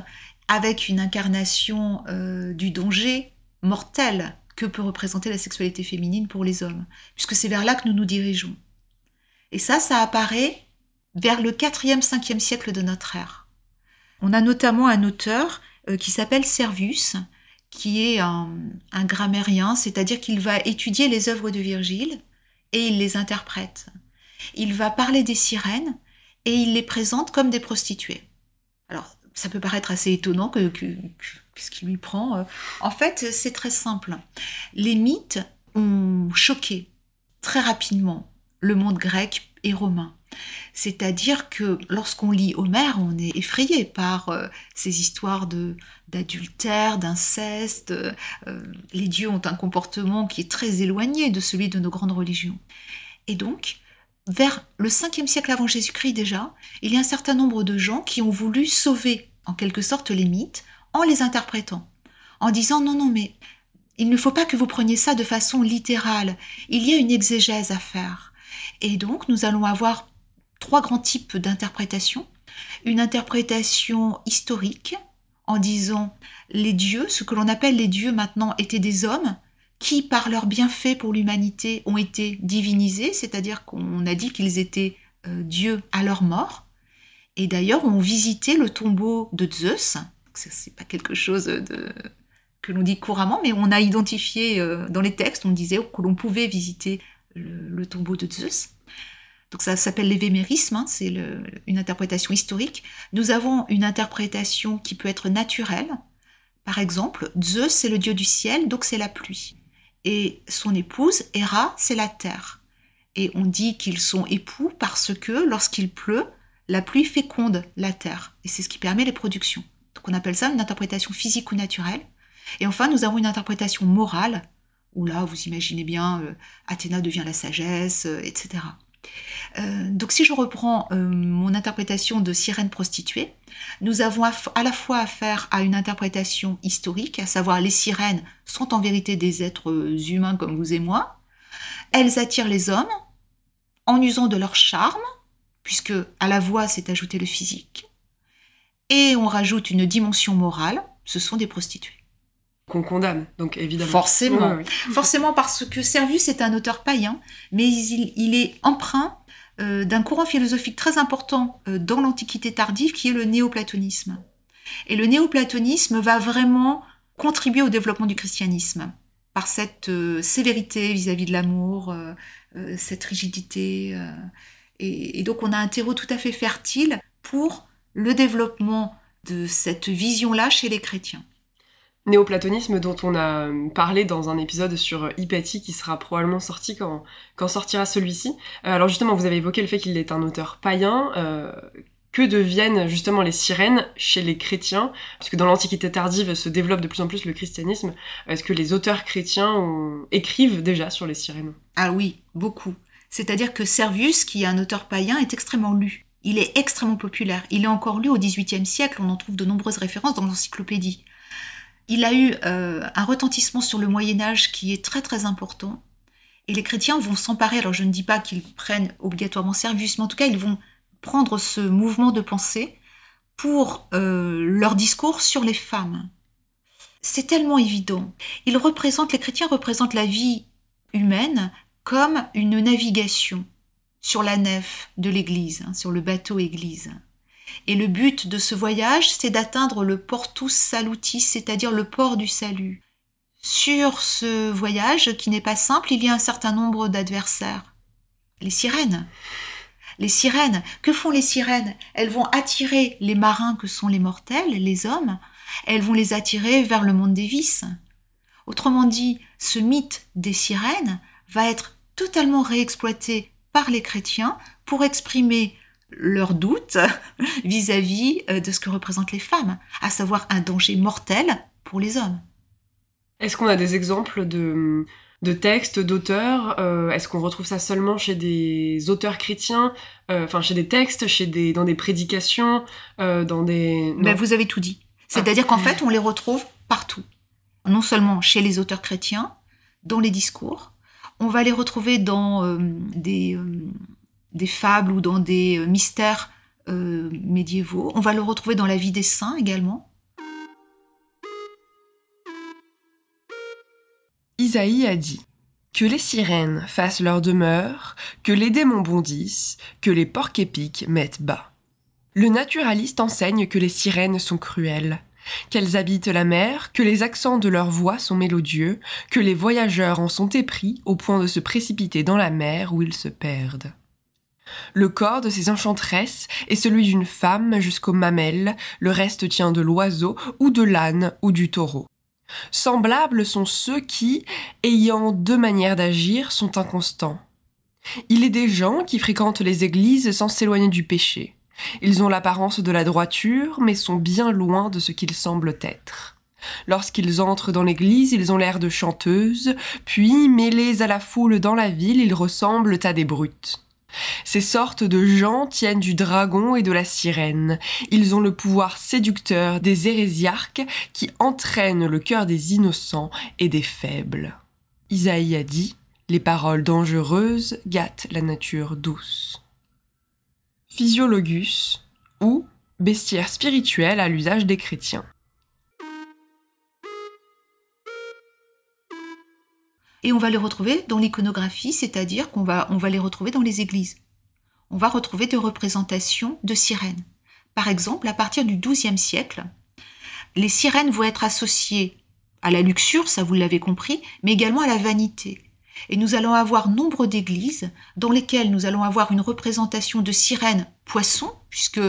avec une incarnation du danger mortel que peut représenter la sexualité féminine pour les hommes, puisque c'est vers là que nous nous dirigeons. Et ça apparaît vers le 4e, 5e siècle de notre ère. On a notamment un auteur qui s'appelle Servius, qui est un grammairien, c'est-à-dire qu'il va étudier les œuvres de Virgile et il les interprète. Il va parler des sirènes et il les présente comme des prostituées. Alors, ça peut paraître assez étonnant qu'est-ce qui lui prend. En fait, c'est très simple. Les mythes ont choqué très rapidement le monde grec et romain. C'est-à-dire que lorsqu'on lit Homère, on est effrayé par ces histoires d'adultère, d'inceste. Les dieux ont un comportement qui est très éloigné de celui de nos grandes religions. Et donc, vers le 5e siècle avant Jésus-Christ déjà, il y a un certain nombre de gens qui ont voulu sauver en quelque sorte les mythes en les interprétant, en disant non, mais il ne faut pas que vous preniez ça de façon littérale, il y a une exégèse à faire. Et donc nous allons avoir 3 grands types d'interprétation. Une interprétation historique, en disant les dieux, ce que l'on appelle les dieux maintenant, étaient des hommes qui, par leurs bienfaits pour l'humanité, ont été divinisés, c'est-à-dire qu'on a dit qu'ils étaient dieux à leur mort, et d'ailleurs ont visité le tombeau de Zeus. C'est pas quelque chose que l'on dit couramment, mais on a identifié dans les textes, on disait que l'on pouvait visiter le tombeau de Zeus. Donc ça s'appelle l'évémérisme, c'est une interprétation historique. Nous avons une interprétation qui peut être naturelle. Par exemple, Zeus, c'est le dieu du ciel, donc c'est la pluie. Et son épouse, Héra, c'est la terre. Et on dit qu'ils sont époux parce que lorsqu'il pleut, la pluie féconde la terre. Et c'est ce qui permet les productions. Donc on appelle ça une interprétation physique ou naturelle. Et enfin, nous avons une interprétation morale, où là, vous imaginez bien, Athéna devient la sagesse, etc. Donc si je reprends mon interprétation de sirène prostituée, nous avons à la fois affaire à une interprétation historique, à savoir les sirènes sont en vérité des êtres humains comme vous et moi. Elles attirent les hommes en usant de leur charme, puisque à la voix c'est ajouté le physique, et on rajoute une dimension morale, ce sont des prostituées.
Qu'on condamne, donc évidemment.
Forcément.
Oui.
Forcément parce que Servius est un auteur païen, mais il est empreint d'un courant philosophique très important dans l'Antiquité tardive qui est le néoplatonisme. Et le néoplatonisme va vraiment contribuer au développement du christianisme par cette sévérité vis-à-vis de l'amour, cette rigidité. Et donc on a un terreau tout à fait fertile pour le développement de cette vision-là chez les chrétiens.
Néoplatonisme dont on a parlé dans un épisode sur Hypatie qui sera probablement sorti quand sortira celui-ci. Alors justement, vous avez évoqué le fait qu'il est un auteur païen. Que deviennent justement les sirènes chez les chrétiens ? Puisque dans l'Antiquité tardive se développe de plus en plus le christianisme. Est-ce que les auteurs chrétiens écrivent déjà sur les sirènes ?
Ah oui, beaucoup. C'est-à-dire que Servius, qui est un auteur païen, est extrêmement lu. Il est extrêmement populaire. Il est encore lu au XVIIIe siècle. On en trouve de nombreuses références dans l'encyclopédie. Il a eu un retentissement sur le Moyen-Âge qui est très très important. Et les chrétiens vont s'emparer, alors je ne dis pas qu'ils prennent obligatoirement Servius, mais en tout cas ils vont prendre ce mouvement de pensée pour leur discours sur les femmes. C'est tellement évident. Les chrétiens représentent la vie humaine comme une navigation sur la nef de l'église, sur le bateau église. Et le but de ce voyage, c'est d'atteindre le portus salutis, c'est-à-dire le port du salut. Sur ce voyage, qui n'est pas simple, il y a un certain nombre d'adversaires. Les sirènes. Les sirènes. Que font les sirènes ? Elles vont attirer les marins que sont les mortels, les hommes. Elles vont les attirer vers le monde des vices. Autrement dit, ce mythe des sirènes va être totalement réexploité par les chrétiens pour exprimer leurs doutes vis-à-vis de ce que représentent les femmes, à savoir un danger mortel pour les hommes.
Est-ce qu'on a des exemples de textes, d'auteurs? Est-ce qu'on retrouve ça seulement chez des auteurs chrétiens, chez des textes, dans des prédications, dans des...
Ben, vous avez tout dit. C'est-à-dire qu'en fait, on les retrouve partout. Non seulement chez les auteurs chrétiens, dans les discours, on va les retrouver dans des fables ou dans des mystères médiévaux. On va le retrouver dans la vie des saints également.
Isaïe a dit « Que les sirènes fassent leur demeure, que les démons bondissent, que les porcs-épics mettent bas. » Le naturaliste enseigne que les sirènes sont cruelles, qu'elles habitent la mer, que les accents de leur voix sont mélodieux, que les voyageurs en sont épris au point de se précipiter dans la mer où ils se perdent. Le corps de ces enchanteresses est celui d'une femme jusqu'aux mamelles, le reste tient de l'oiseau ou de l'âne ou du taureau. Semblables sont ceux qui, ayant deux manières d'agir, sont inconstants. Il est des gens qui fréquentent les églises sans s'éloigner du péché. Ils ont l'apparence de la droiture, mais sont bien loin de ce qu'ils semblent être. Lorsqu'ils entrent dans l'église, ils ont l'air de chanteuses, puis, mêlés à la foule dans la ville, ils ressemblent à des brutes. Ces sortes de gens tiennent du dragon et de la sirène. Ils ont le pouvoir séducteur des hérésiarques qui entraînent le cœur des innocents et des faibles. Isaïe a dit « Les paroles dangereuses gâtent la nature douce ». Physiologus, ou bestiaire spirituel à l'usage des chrétiens.
Et on va les retrouver dans l'iconographie, c'est-à-dire qu'on va les retrouver dans les églises. On va retrouver des représentations de sirènes. Par exemple, à partir du XIIe siècle, les sirènes vont être associées à la luxure, ça vous l'avez compris, mais également à la vanité. Et nous allons avoir nombre d'églises dans lesquelles nous allons avoir une représentation de sirènes poissons, puisque,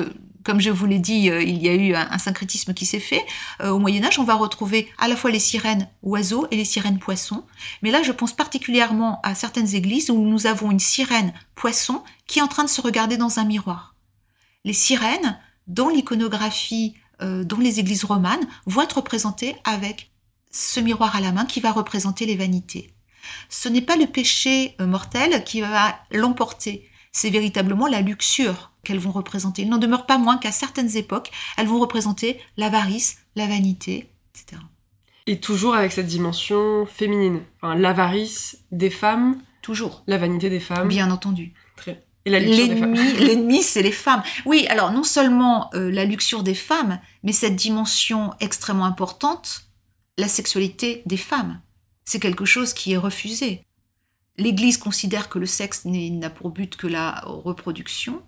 comme je vous l'ai dit, il y a eu un syncrétisme qui s'est fait. Au Moyen-Âge, on va retrouver à la fois les sirènes oiseaux et les sirènes poissons. Mais là, je pense particulièrement à certaines églises où nous avons une sirène poisson qui est en train de se regarder dans un miroir. Les sirènes, dans l'iconographie, dans les églises romanes, vont être représentées avec ce miroir à la main qui va représenter les vanités. Ce n'est pas le péché mortel qui va l'emporter, c'est véritablement la luxure qu'elles vont représenter. Il n'en demeure pas moins qu'à certaines époques, elles vont représenter l'avarice, la vanité, etc.
Et toujours avec cette dimension féminine, enfin, l'avarice des femmes,
toujours.
La vanité des femmes.
Bien entendu.
Très. Et la luxure des femmes.
L'ennemi, c'est les femmes. Oui, alors non seulement la luxure des femmes, mais cette dimension extrêmement importante, la sexualité des femmes. C'est quelque chose qui est refusé. L'Église considère que le sexe n'a pour but que la reproduction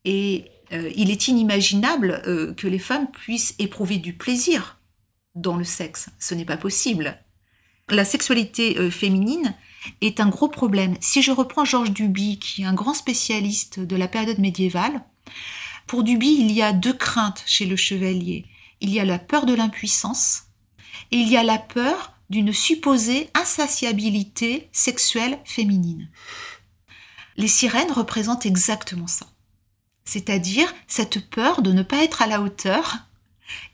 et il est inimaginable que les femmes puissent éprouver du plaisir dans le sexe. Ce n'est pas possible. La sexualité féminine est un gros problème. Si je reprends Georges Duby, qui est un grand spécialiste de la période médiévale, pour Duby, il y a deux craintes chez le chevalier. Il y a la peur de l'impuissance et il y a la peur d'une supposée insatiabilité sexuelle féminine. Les sirènes représentent exactement ça. C'est-à-dire cette peur de ne pas être à la hauteur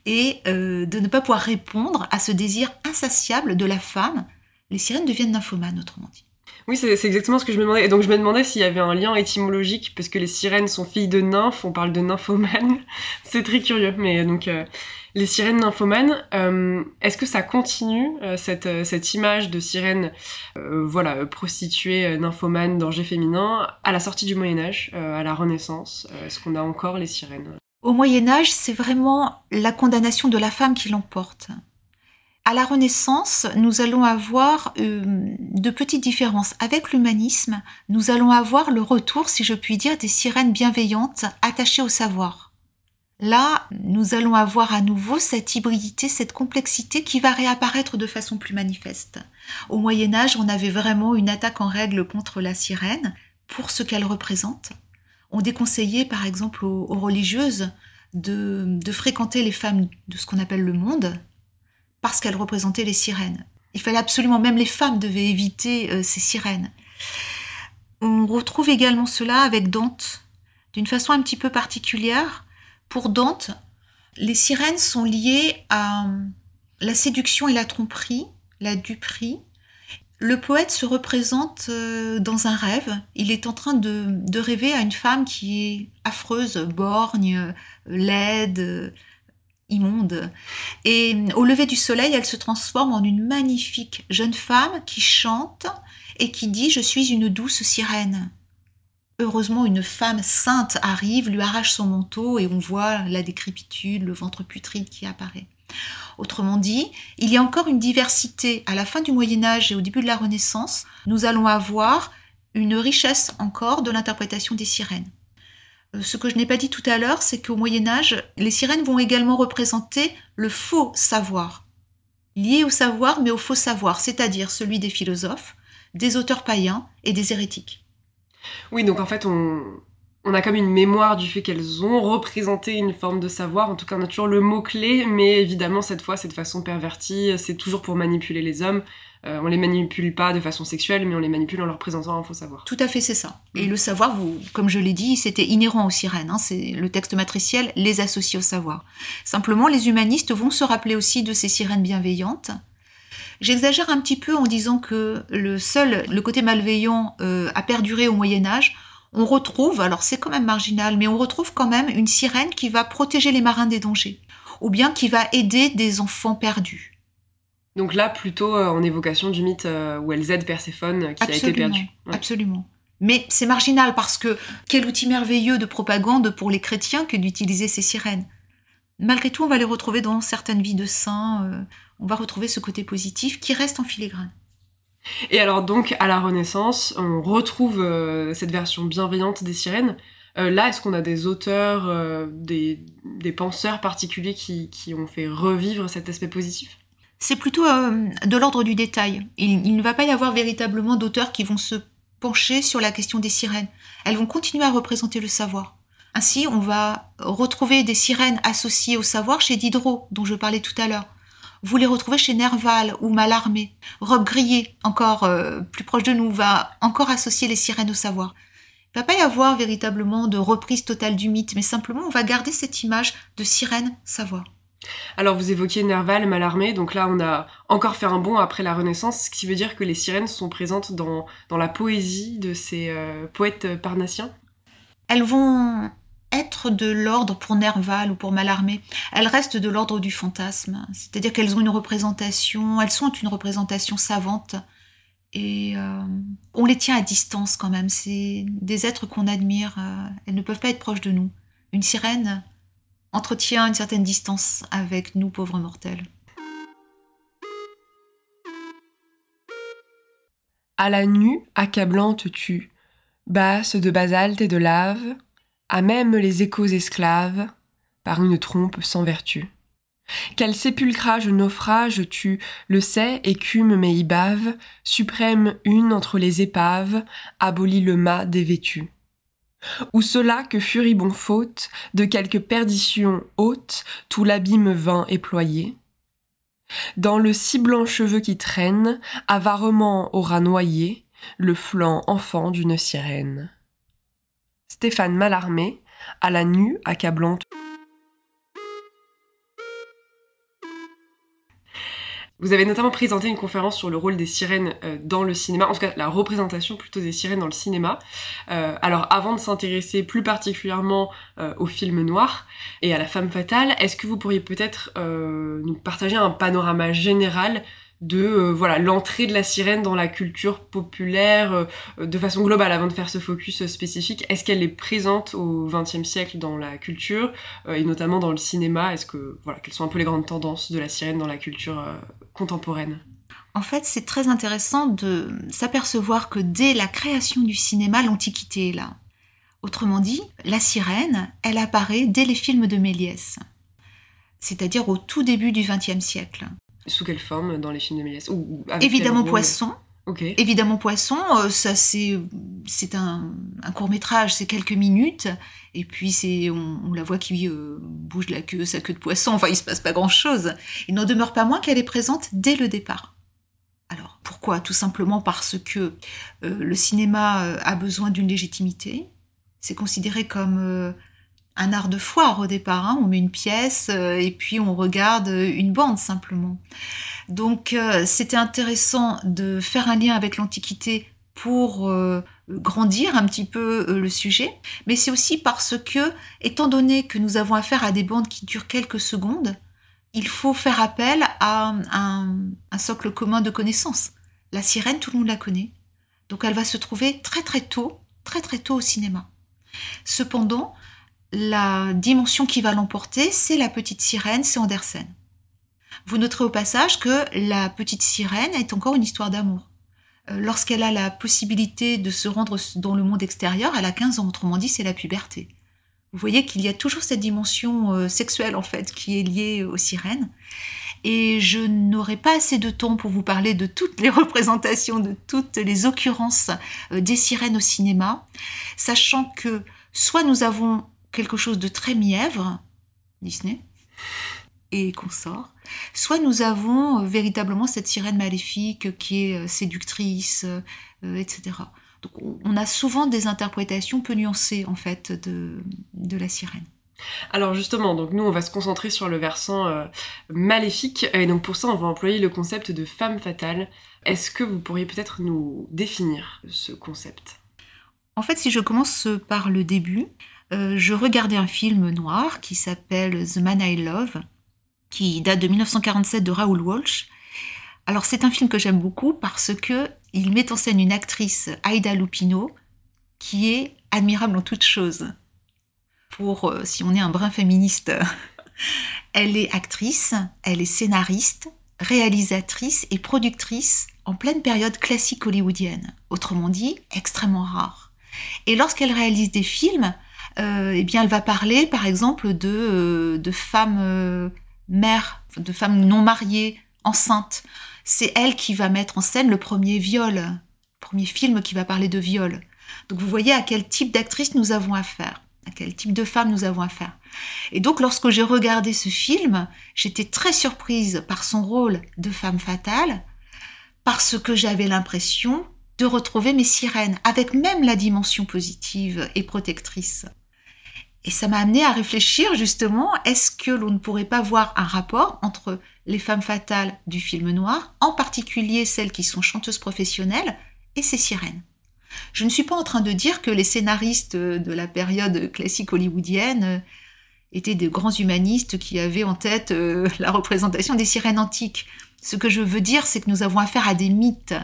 et de ne pas pouvoir répondre à ce désir insatiable de la femme. Les sirènes deviennent nymphomanes, autrement dit.
Oui, c'est exactement ce que je me demandais. Et donc je me demandais s'il y avait un lien étymologique, parce que les sirènes sont filles de nymphes, on parle de nymphomanes. C'est très curieux. Mais donc les sirènes nymphomanes, est-ce que ça continue, cette image de sirène prostituée, nymphomane, danger féminin, à la sortie du Moyen-Âge, à la Renaissance? Est-ce qu'on a encore les sirènes?
Au Moyen-Âge, c'est vraiment la condamnation de la femme qui l'emporte. À la Renaissance, nous allons avoir de petites différences. Avec l'humanisme, nous allons avoir le retour, si je puis dire, des sirènes bienveillantes attachées au savoir. Là, nous allons avoir à nouveau cette hybridité, cette complexité qui va réapparaître de façon plus manifeste. Au Moyen-Âge, on avait vraiment une attaque en règle contre la sirène pour ce qu'elle représente. On déconseillait, par exemple, aux religieuses de fréquenter les femmes de ce qu'on appelle le monde, parce qu'elles représentaient les sirènes. Il fallait absolument, même les femmes devaient éviter ces sirènes. On retrouve également cela avec Dante. d'une façon un petit peu particulière. Pour Dante, les sirènes sont liées à la séduction et la tromperie, la duperie. Le poète se représente dans un rêve. Il est en train de rêver à une femme qui est affreuse, borgne, laide, immonde. Et au lever du soleil, elle se transforme en une magnifique jeune femme qui chante et qui dit « Je suis une douce sirène ». Heureusement, une femme sainte arrive, lui arrache son manteau et on voit la décrépitude, le ventre putride qui apparaît. Autrement dit, il y a encore une diversité. À la fin du Moyen-Âge et au début de la Renaissance, nous allons avoir une richesse encore de l'interprétation des sirènes. Ce que je n'ai pas dit tout à l'heure, c'est qu'au Moyen-Âge, les sirènes vont également représenter le faux savoir, lié au savoir mais au faux savoir, c'est-à-dire celui des philosophes, des auteurs païens et des hérétiques.
Oui, donc en fait, on a comme une mémoire du fait qu'elles ont représenté une forme de savoir. En tout cas, on a toujours le mot-clé, mais évidemment, cette fois, c'est de façon pervertie. C'est toujours pour manipuler les hommes. On les manipule pas de façon sexuelle, mais on les manipule en leur présentant un faux savoir.
Tout à fait, c'est ça. Et le savoir, comme je l'ai dit, c'était inhérent aux sirènes. C'est le texte matriciel les associe au savoir. Simplement, les humanistes vont se rappeler aussi de ces sirènes bienveillantes. J'exagère un petit peu en disant que le côté malveillant a perduré au Moyen-Âge. On retrouve, alors c'est quand même marginal, mais on retrouve quand même une sirène qui va protéger les marins des dangers, ou bien qui va aider des enfants perdus.
Donc là, plutôt en évocation du mythe où elles aident Perséphone qui a été perdue.
Ouais. Absolument. Mais c'est marginal parce que quel outil merveilleux de propagande pour les chrétiens que d'utiliser ces sirènes. Malgré tout, on va les retrouver dans certaines vies de saints, on va retrouver ce côté positif qui reste en filigrane.
Et alors donc, à la Renaissance, on retrouve cette version bienveillante des sirènes. Là, est-ce qu'on a des auteurs, des penseurs particuliers qui ont fait revivre cet aspect positif ?
C'est plutôt de l'ordre du détail. Il ne va pas y avoir véritablement d'auteurs qui vont se pencher sur la question des sirènes. Elles vont continuer à représenter le savoir. Ainsi, on va retrouver des sirènes associées au savoir chez Diderot, dont je parlais tout à l'heure. Vous les retrouvez chez Nerval ou Mallarmé. Robbe-Grillet, encore plus proche de nous, va encore associer les sirènes au savoir. Il ne va pas y avoir véritablement de reprise totale du mythe, mais simplement on va garder cette image de sirène savoir.
Alors vous évoquiez Nerval, Mallarmé, donc là on a encore fait un bond après la Renaissance, ce qui veut dire que les sirènes sont présentes dans la poésie de ces poètes parnassiens.
Elles vont être de l'ordre pour Nerval ou pour Mallarmé. Elles restent de l'ordre du fantasme, c'est-à-dire qu'elles ont elles sont une représentation savante et on les tient à distance quand même. C'est des êtres qu'on admire, elles ne peuvent pas être proches de nous. Une sirène entretient une certaine distance avec nous, pauvres mortels.
À la nue, accablante tu, basse de basalte et de lave, à même les échos esclaves, par une trompe sans vertu. Quel sépulcrage naufrage tu, le sais, écume mais y bave, suprême une entre les épaves, abolit le mât dévêtu. Ou cela que furibond faute, de quelque perdition haute, tout l'abîme vint éployer. Dans le si blanc cheveu qui traîne, avarement aura noyé, le flanc enfant d'une sirène. Stéphane Mallarmé, à la nue accablante. Vous avez notamment présenté une conférence sur le rôle des sirènes dans le cinéma, en tout cas la représentation plutôt des sirènes dans le cinéma. Alors avant de s'intéresser plus particulièrement au film noir et à la femme fatale, est-ce que vous pourriez peut-être nous partager un panorama général de l'entrée de la sirène dans la culture populaire de façon globale, avant de faire ce focus spécifique? Est-ce qu'elle est présente au XXe siècle dans la culture et notamment dans le cinéma? Est-ce que quelles sont un peu les grandes tendances de la sirène dans la culture contemporaine?
En fait, c'est très intéressant de s'apercevoir que dès la création du cinéma, l'Antiquité est là. Autrement dit, la sirène, elle apparaît dès les films de Méliès, c'est-à-dire au tout début du XXe siècle.
Sous quelle forme dans les films de Méliès?
Évidemment Poisson.
Okay.
Évidemment Poisson, ça c'est un court-métrage, c'est quelques minutes, et puis on la voit qui bouge sa queue de poisson, enfin il se passe pas grand-chose. Il n'en demeure pas moins qu'elle est présente dès le départ. Alors pourquoi? Tout simplement parce que le cinéma a besoin d'une légitimité, C'est considéré comme un art de foire au départ. Hein. On met une pièce et puis on regarde une bande simplement. Donc c'était intéressant de faire un lien avec l'Antiquité pour grandir un petit peu le sujet, mais c'est aussi parce que, étant donné que nous avons affaire à des bandes qui durent quelques secondes, il faut faire appel à un socle commun de connaissances. La sirène, tout le monde la connaît, donc elle va se trouver très très tôt au cinéma. Cependant, la dimension qui va l'emporter, c'est la petite sirène, c'est Andersen. Vous noterez au passage que la petite sirène est encore une histoire d'amour. Lorsqu'elle a la possibilité de se rendre dans le monde extérieur, elle a 15 ans, autrement dit, c'est la puberté. Vous voyez qu'il y a toujours cette dimension sexuelle, en fait, qui est liée aux sirènes. Et je n'aurai pas assez de temps pour vous parler de toutes les représentations, de toutes les occurrences des sirènes au cinéma, sachant que soit nous avons quelque chose de très mièvre, Disney, et consorts, soit nous avons véritablement cette sirène maléfique qui est séductrice, etc. Donc on a souvent des interprétations peu nuancées en fait de la sirène.
Alors justement, donc nous on va se concentrer sur le versant maléfique, et donc pour ça on va employer le concept de femme fatale. Est-ce que vous pourriez peut-être nous définir ce concept ?
En fait, si je commence par le début, je regardais un film noir qui s'appelle The Man I Love, qui date de 1947 de Raoul Walsh. Alors c'est un film que j'aime beaucoup parce que il met en scène une actrice, Aida Lupino, qui est admirable en toutes choses. Pour, si on est un brin féministe, elle est actrice, elle est scénariste, réalisatrice et productrice en pleine période classique hollywoodienne. Autrement dit, extrêmement rare. Et lorsqu'elle réalise des films, eh bien elle va parler par exemple de femmes mères, de femmes non mariées, enceintes. C'est elle qui va mettre en scène le premier viol, le premier film qui va parler de viol. Donc vous voyez à quel type d'actrice nous avons affaire, à quel type de femme nous avons affaire. Et donc lorsque j'ai regardé ce film, j'étais très surprise par son rôle de femme fatale, parce que j'avais l'impression de retrouver mes sirènes, avec même la dimension positive et protectrice. Et ça m'a amené à réfléchir justement, est-ce que l'on ne pourrait pas voir un rapport entre les femmes fatales du film noir, en particulier celles qui sont chanteuses professionnelles, et ces sirènes. Je ne suis pas en train de dire que les scénaristes de la période classique hollywoodienne étaient de grands humanistes qui avaient en tête la représentation des sirènes antiques. Ce que je veux dire, c'est que nous avons affaire à des mythes,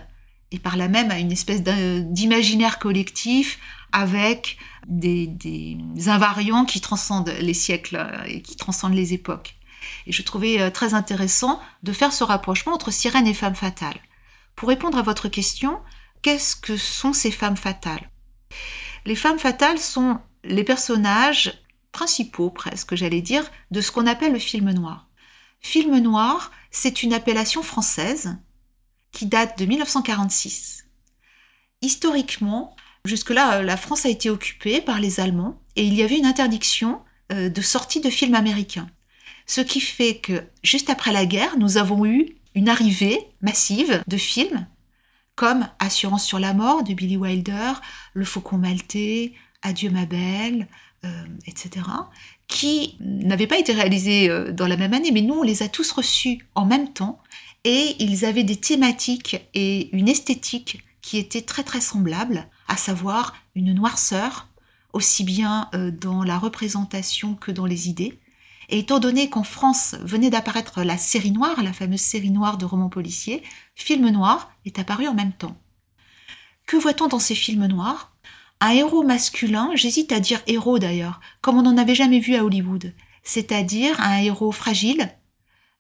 et par là même à une espèce d'imaginaire collectif avec des invariants qui transcendent les siècles et qui transcendent les époques. Et je trouvais très intéressant de faire ce rapprochement entre sirènes et femmes fatales. Pour répondre à votre question, qu'est-ce que sont ces femmes fatales ? Les femmes fatales sont les personnages principaux, presque, j'allais dire, de ce qu'on appelle le film noir. Film noir, c'est une appellation française qui date de 1946. Historiquement, jusque-là, la France a été occupée par les Allemands et il y avait une interdiction de sortie de films américains. Ce qui fait que, juste après la guerre, nous avons eu une arrivée massive de films comme Assurance sur la mort de Billy Wilder, Le Faucon Maltais, Adieu ma belle, etc., qui n'avaient pas été réalisés dans la même année, mais nous, on les a tous reçus en même temps et ils avaient des thématiques et une esthétique qui étaient très très semblables, à savoir une noirceur, aussi bien dans la représentation que dans les idées. Et étant donné qu'en France venait d'apparaître la série noire, la fameuse série noire de romans policiers, Film noir est apparu en même temps. Que voit-on dans ces films noirs ? Un héros masculin, j'hésite à dire héros d'ailleurs, comme on n'en avait jamais vu à Hollywood, c'est-à-dire un héros fragile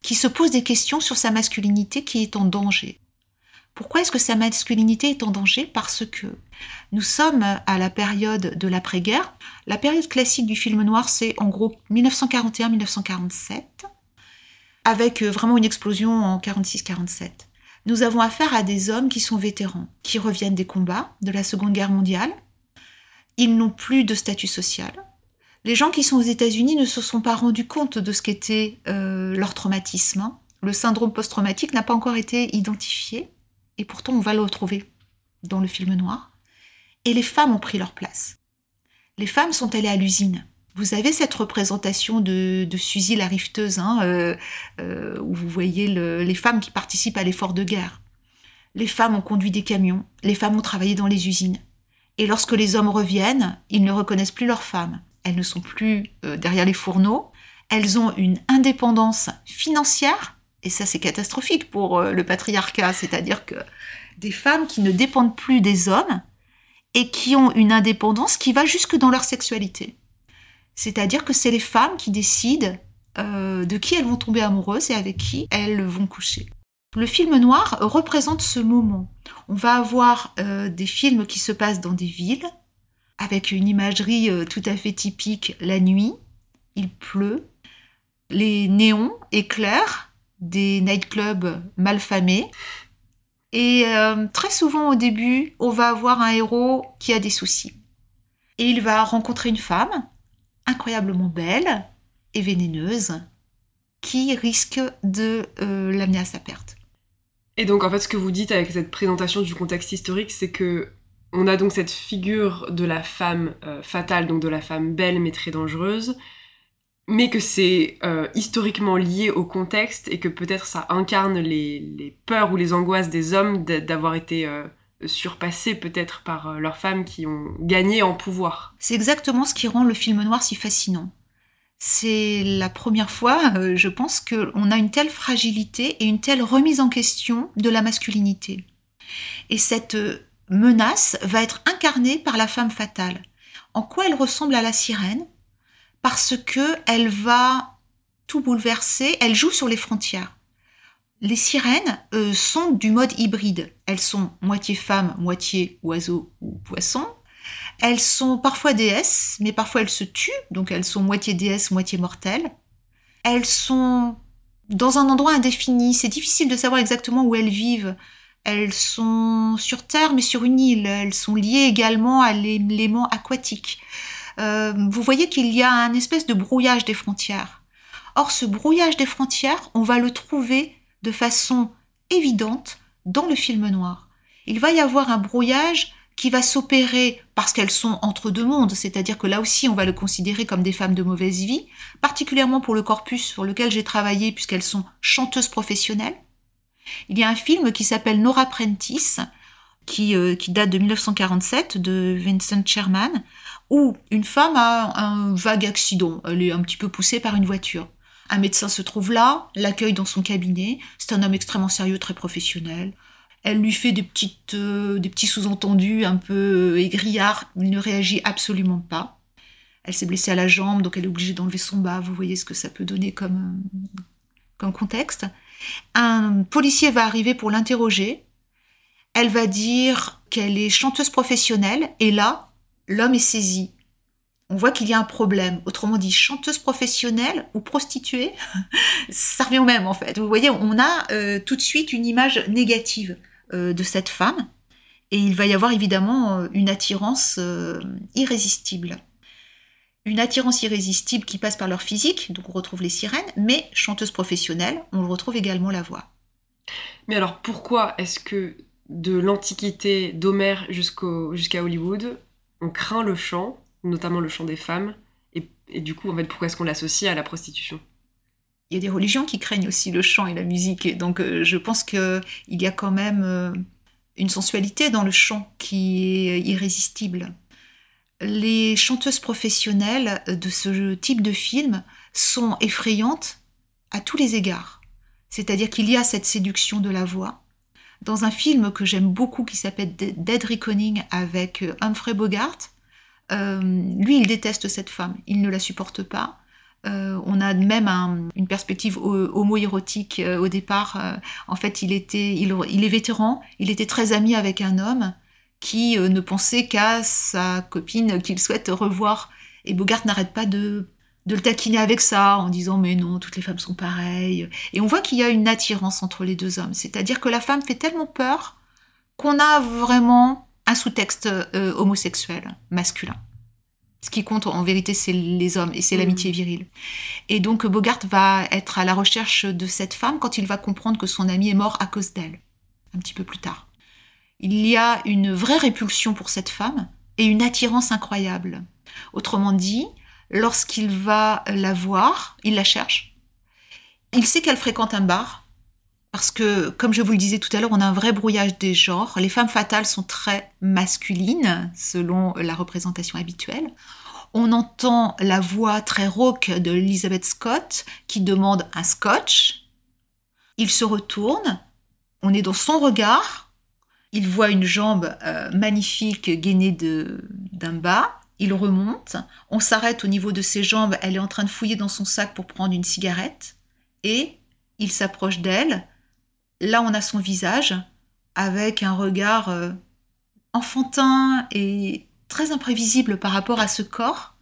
qui se pose des questions sur sa masculinité qui est en danger. Pourquoi est-ce que sa masculinité est en danger ? Parce que nous sommes à la période de l'après-guerre. La période classique du film noir, c'est en gros 1941-1947, avec vraiment une explosion en 46-47. Nous avons affaire à des hommes qui sont vétérans, qui reviennent des combats de la Seconde Guerre mondiale. Ils n'ont plus de statut social. Les gens qui sont aux États-Unis ne se sont pas rendus compte de ce qu'était leur traumatisme. Le syndrome post-traumatique n'a pas encore été identifié. Et pourtant, on va le retrouver dans le film noir. Et les femmes ont pris leur place. Les femmes sont allées à l'usine. Vous avez cette représentation de Suzy la rifteuse, où vous voyez les femmes qui participent à l'effort de guerre. Les femmes ont conduit des camions, les femmes ont travaillé dans les usines. Et lorsque les hommes reviennent, ils ne reconnaissent plus leurs femmes. Elles ne sont plus derrière les fourneaux. Elles ont une indépendance financière, et ça c'est catastrophique pour le patriarcat, c'est-à-dire que des femmes qui ne dépendent plus des hommes et qui ont une indépendance qui va jusque dans leur sexualité. C'est-à-dire que c'est les femmes qui décident de qui elles vont tomber amoureuses et avec qui elles vont coucher. Le film noir représente ce moment. On va avoir des films qui se passent dans des villes, avec une imagerie tout à fait typique la nuit, il pleut, les néons éclairent des nightclubs malfamés. Et très souvent au début, on va avoir un héros qui a des soucis. Et il va rencontrer une femme incroyablement belle et vénéneuse qui risque de l'amener à sa perte.
Et donc en fait ce que vous dites avec cette présentation du contexte historique, c'est que on a donc cette figure de la femme fatale, donc de la femme belle mais très dangereuse, mais que c'est historiquement lié au contexte et que peut-être ça incarne les peurs ou les angoisses des hommes d'avoir été surpassés peut-être par leurs femmes qui ont gagné en pouvoir.
C'est exactement ce qui rend le film noir si fascinant. C'est la première fois, je pense, qu'on a une telle fragilité et une telle remise en question de la masculinité. Et cette menace va être incarnée par la femme fatale. En quoi elle ressemble à la sirène ? Parce qu'elle va tout bouleverser, elle joue sur les frontières. Les sirènes sont du mode hybride. Elles sont moitié femme, moitié oiseau ou poisson. Elles sont parfois déesses, mais parfois elles se tuent, donc elles sont moitié déesses, moitié mortelles. Elles sont dans un endroit indéfini, c'est difficile de savoir exactement où elles vivent. Elles sont sur Terre, mais sur une île. Elles sont liées également à l'élément aquatique. Vous voyez qu'il y a un espèce de brouillage des frontières. Or, ce brouillage des frontières, on va le trouver de façon évidente dans le film noir. Il va y avoir un brouillage qui va s'opérer parce qu'elles sont entre deux mondes, c'est-à-dire que là aussi on va le considérer comme des femmes de mauvaise vie, particulièrement pour le corpus sur lequel j'ai travaillé puisqu'elles sont chanteuses professionnelles. Il y a un film qui s'appelle Nora Prentice, qui date de 1947, de Vincent Sherman, où une femme a un vague accident, elle est un petit peu poussée par une voiture. Un médecin se trouve là, l'accueille dans son cabinet, c'est un homme extrêmement sérieux, très professionnel. Elle lui fait des petits sous-entendus un peu aigrillards, il ne réagit absolument pas. Elle s'est blessée à la jambe, donc elle est obligée d'enlever son bas, vous voyez ce que ça peut donner comme contexte. Un policier va arriver pour l'interroger, elle va dire qu'elle est chanteuse professionnelle, et là, l'homme est saisi. On voit qu'il y a un problème. Autrement dit, chanteuse professionnelle ou prostituée, ça revient au même en fait. Vous voyez, on a tout de suite une image négative de cette femme. Et il va y avoir évidemment une attirance irrésistible. Une attirance irrésistible qui passe par leur physique, donc on retrouve les sirènes, mais chanteuse professionnelle, on retrouve également la voix.
Mais alors pourquoi est-ce que de l'Antiquité d'Homère jusqu'à Hollywood, on craint le chant, notamment le chant des femmes, et du coup, en fait, pourquoi est-ce qu'on l'associe à la prostitution ?
Il y a des religions qui craignent aussi le chant et la musique, et donc je pense qu'il y a quand même une sensualité dans le chant qui est irrésistible. Les chanteuses professionnelles de ce type de film sont effrayantes à tous les égards. C'est-à-dire qu'il y a cette séduction de la voix. Dans un film que j'aime beaucoup qui s'appelle Dead Reckoning avec Humphrey Bogart, lui, il déteste cette femme, il ne la supporte pas. On a même une perspective homo-érotique au départ. En fait, il est vétéran, il était très ami avec un homme qui ne pensait qu'à sa copine qu'il souhaite revoir. Et Bogart n'arrête pas de le taquiner avec ça, en disant « mais non, toutes les femmes sont pareilles ». Et on voit qu'il y a une attirance entre les deux hommes. C'est-à-dire que la femme fait tellement peur qu'on a vraiment un sous-texte homosexuel, masculin. Ce qui compte en vérité, c'est les hommes et c'est l'amitié virile. Et donc Bogart va être à la recherche de cette femme quand il va comprendre que son ami est mort à cause d'elle, un petit peu plus tard. Il y a une vraie répulsion pour cette femme et une attirance incroyable. Autrement dit, lorsqu'il va la voir, il la cherche. Il sait qu'elle fréquente un bar, parce que, comme je vous le disais tout à l'heure, on a un vrai brouillage des genres. Les femmes fatales sont très masculines, selon la représentation habituelle. On entend la voix très rauque de Elizabeth Scott, qui demande un scotch. Il se retourne, on est dans son regard, il voit une jambe magnifique gainée d'un bas, il remonte, on s'arrête au niveau de ses jambes, elle est en train de fouiller dans son sac pour prendre une cigarette, et il s'approche d'elle. Là, on a son visage, avec un regard enfantin et très imprévisible par rapport à ce corps.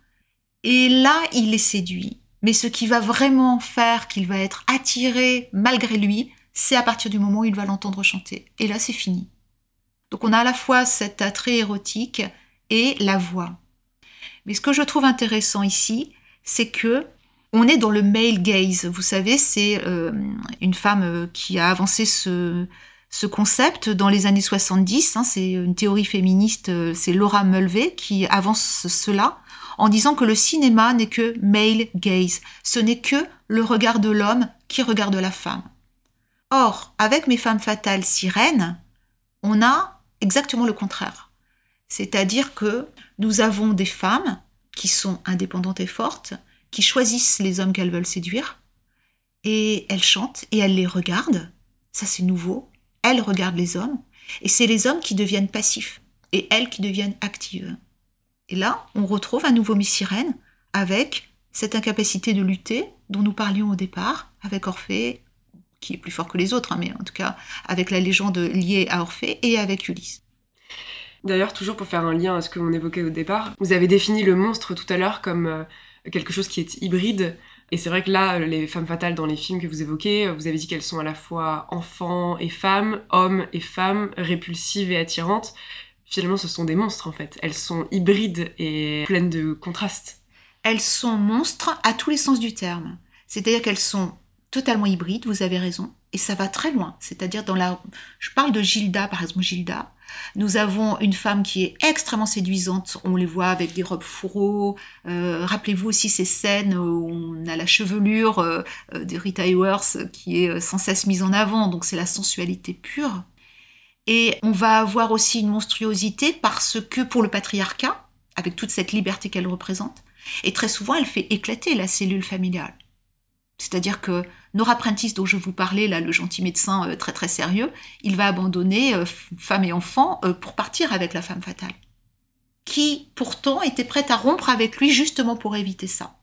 Et là, il est séduit. Mais ce qui va vraiment faire qu'il va être attiré malgré lui, c'est à partir du moment où il va l'entendre chanter. Et là, c'est fini. Donc on a à la fois cet attrait érotique et la voix. Mais ce que je trouve intéressant ici, c'est que on est dans le male gaze. Vous savez, c'est une femme qui a avancé ce concept dans les années 70. C'est une théorie féministe, c'est Laura Mulvey qui avance cela en disant que le cinéma n'est que male gaze. Ce n'est que le regard de l'homme qui regarde la femme. Or, avec Mes femmes fatales sirènes, on a exactement le contraire. C'est-à-dire que nous avons des femmes qui sont indépendantes et fortes, qui choisissent les hommes qu'elles veulent séduire, et elles chantent et elles les regardent. Ça, c'est nouveau. Elles regardent les hommes, et c'est les hommes qui deviennent passifs, et elles qui deviennent actives. Et là, on retrouve à nouveau Mes sirènes avec cette incapacité de lutter dont nous parlions au départ, avec Orphée, qui est plus fort que les autres, mais en tout cas avec la légende liée à Orphée, et avec Ulysse.
D'ailleurs, toujours pour faire un lien à ce que l'on évoquait au départ, vous avez défini le monstre tout à l'heure comme quelque chose qui est hybride. Et c'est vrai que là, les femmes fatales dans les films que vous évoquez, vous avez dit qu'elles sont à la fois enfants et femmes, hommes et femmes, répulsives et attirantes. Finalement, ce sont des monstres en fait. Elles sont hybrides et pleines de contrastes.
Elles sont monstres à tous les sens du terme. C'est-à-dire qu'elles sont totalement hybrides, vous avez raison, et ça va très loin. C'est-à-dire je parle de Gilda, par exemple, Gilda. Nous avons une femme qui est extrêmement séduisante, on les voit avec des robes fourreaux. Rappelez-vous aussi ces scènes où on a la chevelure de Rita Hayworth qui est sans cesse mise en avant, donc c'est la sensualité pure. Et on va avoir aussi une monstruosité parce que pour le patriarcat, avec toute cette liberté qu'elle représente, et très souvent elle fait éclater la cellule familiale. C'est-à-dire que Nora Prentice, dont je vous parlais, là, le gentil médecin très très sérieux, il va abandonner femme et enfant pour partir avec la femme fatale, qui pourtant était prête à rompre avec lui justement pour éviter ça.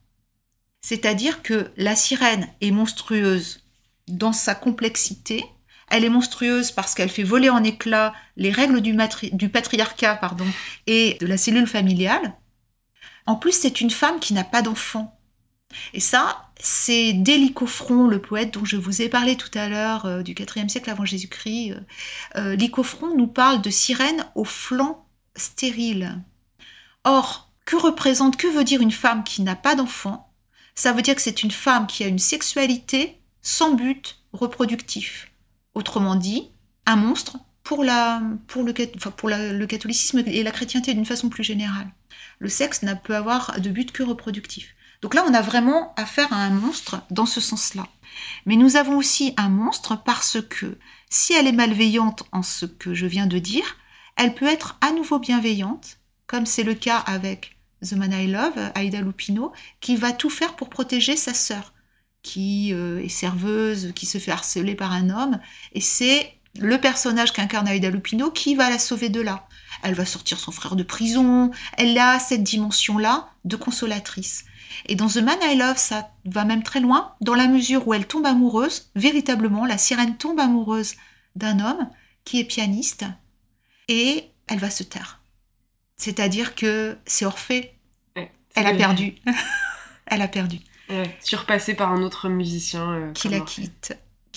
C'est-à-dire que la sirène est monstrueuse dans sa complexité, elle est monstrueuse parce qu'elle fait voler en éclats les règles du patriarcat et de la cellule familiale. En plus, c'est une femme qui n'a pas d'enfant. Et ça, c'est dès Lycophron, le poète dont je vous ai parlé tout à l'heure, du IVe siècle avant Jésus-Christ. Lycophron nous parle de sirène aux flancs stériles. Or, que veut dire une femme qui n'a pas d'enfant? Ça veut dire que c'est une femme qui a une sexualité sans but reproductif. Autrement dit, un monstre pour le catholicisme et la chrétienté d'une façon plus générale. Le sexe ne peut avoir de but que reproductif. Donc là, on a vraiment affaire à un monstre dans ce sens-là. Mais nous avons aussi un monstre parce que si elle est malveillante en ce que je viens de dire, elle peut être à nouveau bienveillante, comme c'est le cas avec The Man I Love, Aida Lupino, qui va tout faire pour protéger sa sœur, qui est serveuse, qui se fait harceler par un homme, et c'est le personnage qu'incarne Aida Lupino qui va la sauver de là. Elle va sortir son frère de prison, elle a cette dimension-là de consolatrice. Et dans The Man I Love, ça va même très loin, dans la mesure où elle tombe amoureuse, véritablement, la sirène tombe amoureuse d'un homme qui est pianiste, et elle va se taire. C'est-à-dire que c'est Orphée. Ouais, elle a perdu. Elle a perdu.
Ouais, surpassée par un autre musicien.
Qui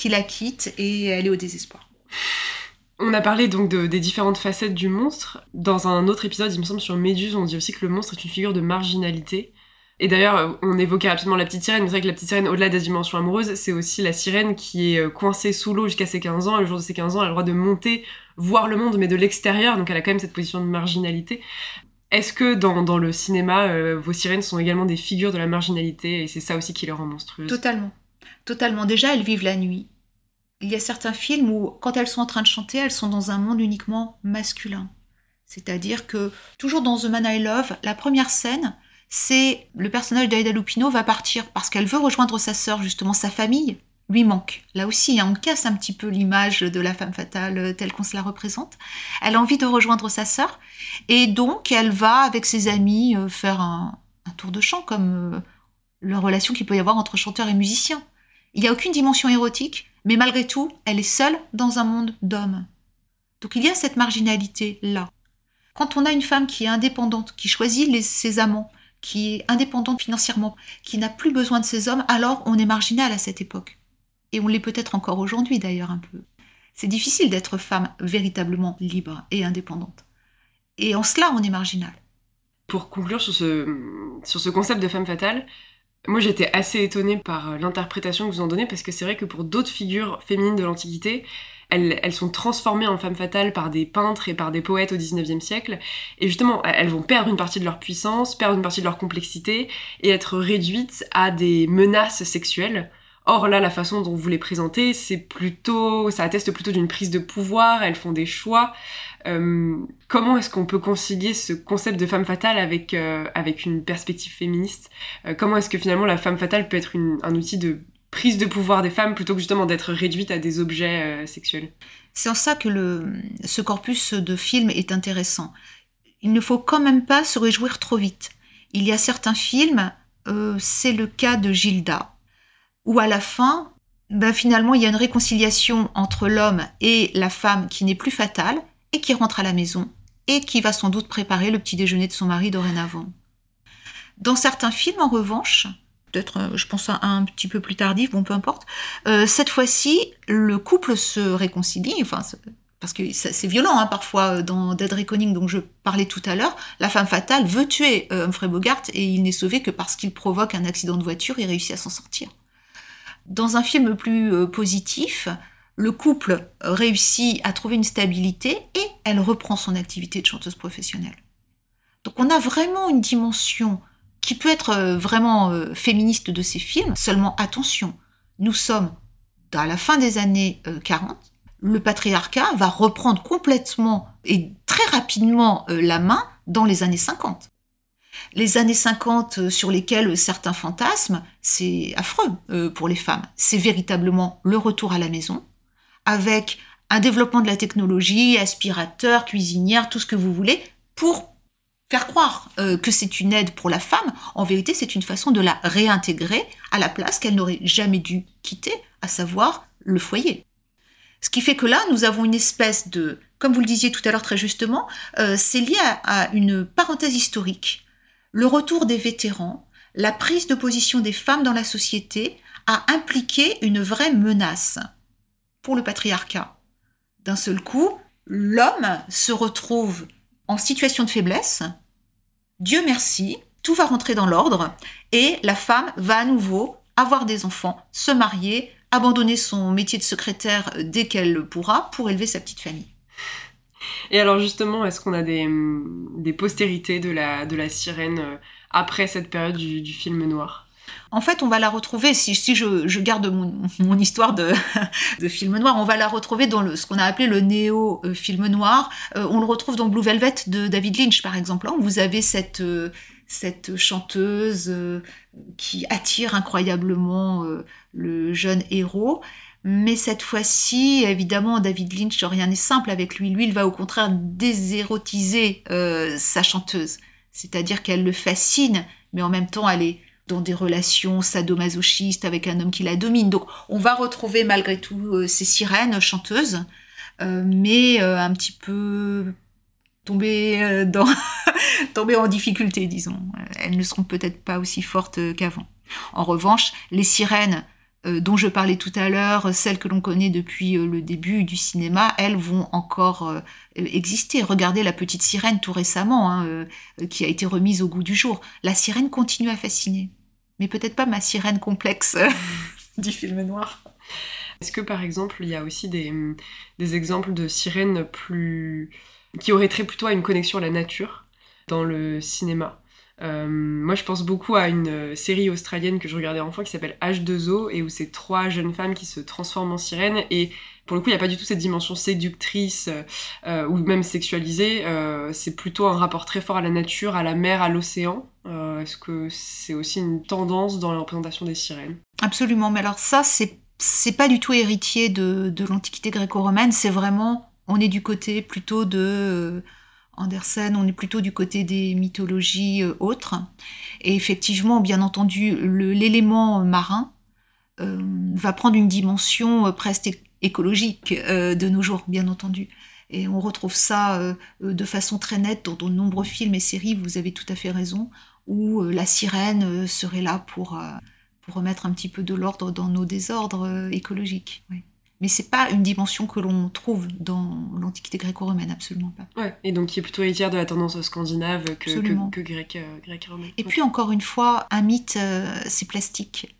la quitte, et elle est au désespoir.
On a parlé donc des différentes facettes du monstre. Dans un autre épisode, il me semble, sur Méduse, on dit aussi que le monstre est une figure de marginalité. Et d'ailleurs, on évoquait rapidement la petite sirène, mais c'est vrai que la petite sirène, au-delà des dimensions amoureuses, c'est aussi la sirène qui est coincée sous l'eau jusqu'à ses 15 ans, et le jour de ses 15 ans, elle a le droit de monter, voir le monde, mais de l'extérieur, donc elle a quand même cette position de marginalité. Est-ce que dans le cinéma, vos sirènes sont également des figures de la marginalité et c'est ça aussi qui les rend monstrueuses?
Totalement. Totalement. Déjà, elles vivent la nuit. Il y a certains films où, quand elles sont en train de chanter, elles sont dans un monde uniquement masculin. C'est-à-dire que, toujours dans The Man I Love, la première scène, c'est le personnage d'Aida Lupino va partir parce qu'elle veut rejoindre sa sœur, justement, sa famille lui manque. Là aussi, on casse un petit peu l'image de la femme fatale telle qu'on se la représente. Elle a envie de rejoindre sa sœur et donc elle va, avec ses amis, faire un tour de chant, comme la relation qu'il peut y avoir entre chanteur et musicien. Il n'y a aucune dimension érotique, mais malgré tout, elle est seule dans un monde d'hommes. Donc il y a cette marginalité-là. Quand on a une femme qui est indépendante, qui choisit ses amants, qui est indépendante financièrement, qui n'a plus besoin de ses hommes, alors on est marginal à cette époque. Et on l'est peut-être encore aujourd'hui d'ailleurs un peu. C'est difficile d'être femme véritablement libre et indépendante. Et en cela, on est marginal.
Pour conclure sur ce concept de femme fatale, moi j'étais assez étonnée par l'interprétation que vous en donnez, parce que c'est vrai que pour d'autres figures féminines de l'Antiquité, elles sont transformées en femmes fatales par des peintres et par des poètes au XIXe siècle, et justement elles vont perdre une partie de leur puissance, perdre une partie de leur complexité, et être réduites à des menaces sexuelles. Or là, la façon dont vous les présentez, ça atteste plutôt d'une prise de pouvoir, elles font des choix. Comment est-ce qu'on peut concilier ce concept de femme fatale avec une perspective féministe? Comment est-ce que finalement la femme fatale peut être un outil de prise de pouvoir des femmes plutôt que justement d'être réduite à des objets sexuels?
C'est en ça que ce corpus de films est intéressant. Il ne faut quand même pas se réjouir trop vite. Il y a certains films, c'est le cas de Gilda, où à la fin, finalement, il y a une réconciliation entre l'homme et la femme qui n'est plus fatale et qui rentre à la maison et qui va sans doute préparer le petit déjeuner de son mari dorénavant. Dans certains films, en revanche, peut-être, je pense à un petit peu plus tardif, bon, peu importe, cette fois-ci, le couple se réconcilie, parce que c'est violent parfois dans Dead Reckoning, dont je parlais tout à l'heure. La femme fatale veut tuer Humphrey Bogart et il n'est sauvé que parce qu'il provoque un accident de voiture et réussit à s'en sortir. Dans un film plus positif, le couple réussit à trouver une stabilité et elle reprend son activité de chanteuse professionnelle. Donc on a vraiment une dimension qui peut être vraiment féministe de ces films. Seulement attention, nous sommes à la fin des années 40, le patriarcat va reprendre complètement et très rapidement la main dans les années 50. Les années 50 sur lesquelles certains fantasment, c'est affreux pour les femmes. C'est véritablement le retour à la maison, avec un développement de la technologie, aspirateur, cuisinière, tout ce que vous voulez, pour faire croire que c'est une aide pour la femme. En vérité, c'est une façon de la réintégrer à la place qu'elle n'aurait jamais dû quitter, à savoir le foyer. Ce qui fait que là, nous avons une espèce de, comme vous le disiez tout à l'heure très justement, c'est lié à une parenthèse historique. Le retour des vétérans, la prise de position des femmes dans la société a impliqué une vraie menace pour le patriarcat. D'un seul coup, l'homme se retrouve en situation de faiblesse. Dieu merci, tout va rentrer dans l'ordre et la femme va à nouveau avoir des enfants, se marier, abandonner son métier de secrétaire dès qu'elle le pourra pour élever sa petite famille.
Et alors justement, est-ce qu'on a des postérités de la sirène après cette période du film noir?
En fait, on va la retrouver, si je garde mon histoire de film noir, on va la retrouver dans ce qu'on a appelé le néo-film noir. On le retrouve dans Blue Velvet de David Lynch, par exemple. Là, où vous avez cette chanteuse qui attire incroyablement le jeune héros. Mais cette fois-ci, évidemment, David Lynch, rien n'est simple avec lui. Lui, il va au contraire désérotiser sa chanteuse. C'est-à-dire qu'elle le fascine, mais en même temps, elle est dans des relations sadomasochistes avec un homme qui la domine. Donc, on va retrouver malgré tout ces sirènes chanteuses, mais un petit peu tombées tombées en difficulté, disons. Elles ne seront peut-être pas aussi fortes qu'avant. En revanche, les sirènes dont je parlais tout à l'heure, celles que l'on connaît depuis le début du cinéma, elles vont encore exister. Regardez La Petite Sirène tout récemment, qui a été remise au goût du jour. La sirène continue à fasciner, mais peut-être pas ma sirène complexe du film noir.
Est-ce que par exemple, il y a aussi des exemples de sirènes qui auraient trait plutôt à une connexion à la nature? dans le cinéma. Moi je pense beaucoup à une série australienne que je regardais enfant qui s'appelle H2O et où c'est 3 jeunes femmes qui se transforment en sirènes et pour le coup il n'y a pas du tout cette dimension séductrice ou même sexualisée, c'est plutôt un rapport très fort à la nature, à la mer, à l'océan. Est-ce que c'est aussi une tendance dans la représentation des sirènes ?
Absolument, mais alors ça c'est pas du tout héritier de l'Antiquité gréco-romaine, c'est vraiment, on est du côté plutôt de Andersen, on est plutôt du côté des mythologies autres. Et effectivement, bien entendu, l'élément marin va prendre une dimension presque écologique de nos jours, bien entendu. Et on retrouve ça de façon très nette dans de nombreux films et séries, vous avez tout à fait raison, où la sirène serait là pour remettre un petit peu de l'ordre dans nos désordres écologiques. Oui. Mais c'est pas une dimension que l'on trouve dans l'Antiquité gréco-romaine, absolument pas.
Ouais, et donc qui est plutôt héritière de la tendance scandinave que grecque et romaine.
Et puis encore une fois, un mythe, c'est plastique.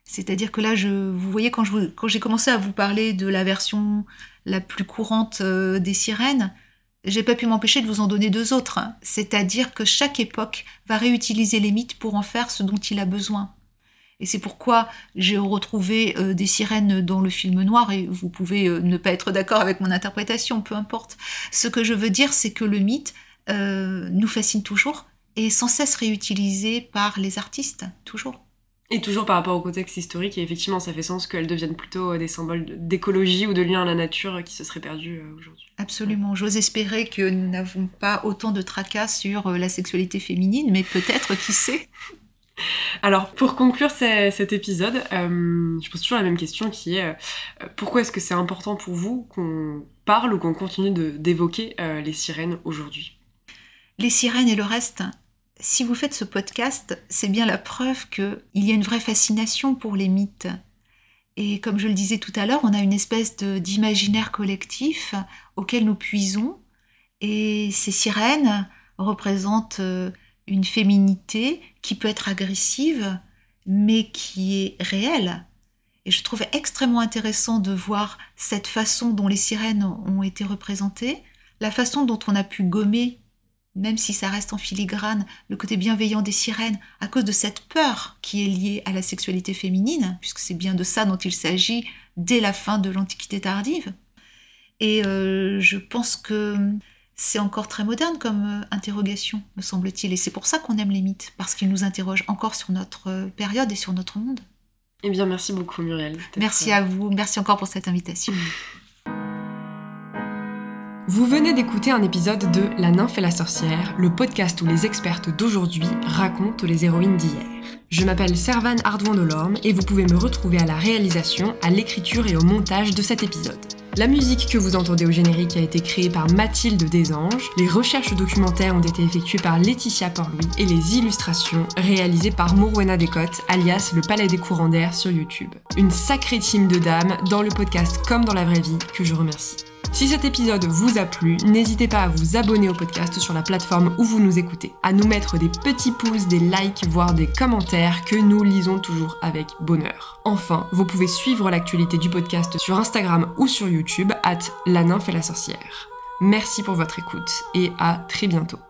C'est-à-dire que là, vous voyez, quand j'ai commencé à vous parler de la version la plus courante des sirènes, j'ai pas pu m'empêcher de vous en donner 2 autres. C'est-à-dire que chaque époque va réutiliser les mythes pour en faire ce dont il a besoin. Et c'est pourquoi j'ai retrouvé des sirènes dans le film noir, et vous pouvez ne pas être d'accord avec mon interprétation, peu importe. Ce que je veux dire, c'est que le mythe nous fascine toujours, et sans cesse réutilisé par les artistes, toujours.
Et toujours par rapport au contexte historique, et effectivement, ça fait sens qu'elles deviennent plutôt des symboles d'écologie ou de lien à la nature qui se seraient perdus aujourd'hui.
Absolument. Ouais. J'ose espérer que nous n'avons pas autant de tracas sur la sexualité féminine, mais peut-être, qui sait.
Alors, pour conclure cet épisode, je pose toujours la même question qui est pourquoi est-ce que c'est important pour vous qu'on parle ou qu'on continue d'évoquer les sirènes aujourd'hui ?
Les sirènes et le reste, si vous faites ce podcast, c'est bien la preuve qu'il y a une vraie fascination pour les mythes. Et comme je le disais tout à l'heure, on a une espèce d'imaginaire collectif auquel nous puisons. Et ces sirènes représentent une féminité qui peut être agressive, mais qui est réelle. Et je trouvais extrêmement intéressant de voir cette façon dont les sirènes ont été représentées, la façon dont on a pu gommer, même si ça reste en filigrane, le côté bienveillant des sirènes, à cause de cette peur qui est liée à la sexualité féminine, puisque c'est bien de ça dont il s'agit dès la fin de l'Antiquité tardive. Et je pense que c'est encore très moderne comme interrogation, me semble-t-il. Et c'est pour ça qu'on aime les mythes, parce qu'ils nous interrogent encore sur notre période et sur notre monde.
Eh bien, merci beaucoup, Muriel.
Merci à vous. Merci encore pour cette invitation.
Vous venez d'écouter un épisode de La nymphe et la sorcière, le podcast où les expertes d'aujourd'hui racontent les héroïnes d'hier. Je m'appelle Servane Ardouin-Delorme et vous pouvez me retrouver à la réalisation, à l'écriture et au montage de cet épisode. La musique que vous entendez au générique a été créée par Mathilde Desanges, les recherches documentaires ont été effectuées par Laetitia Port-Louis et les illustrations réalisées par Morwena Descotes, alias le Palais des Courants d'Air sur YouTube. Une sacrée team de dames dans le podcast comme dans la vraie vie que je remercie. Si cet épisode vous a plu, n'hésitez pas à vous abonner au podcast sur la plateforme où vous nous écoutez, à nous mettre des petits pouces, des likes, voire des commentaires que nous lisons toujours avec bonheur. Enfin, vous pouvez suivre l'actualité du podcast sur Instagram ou sur YouTube @la nymphe et la sorcière. Merci pour votre écoute et à très bientôt.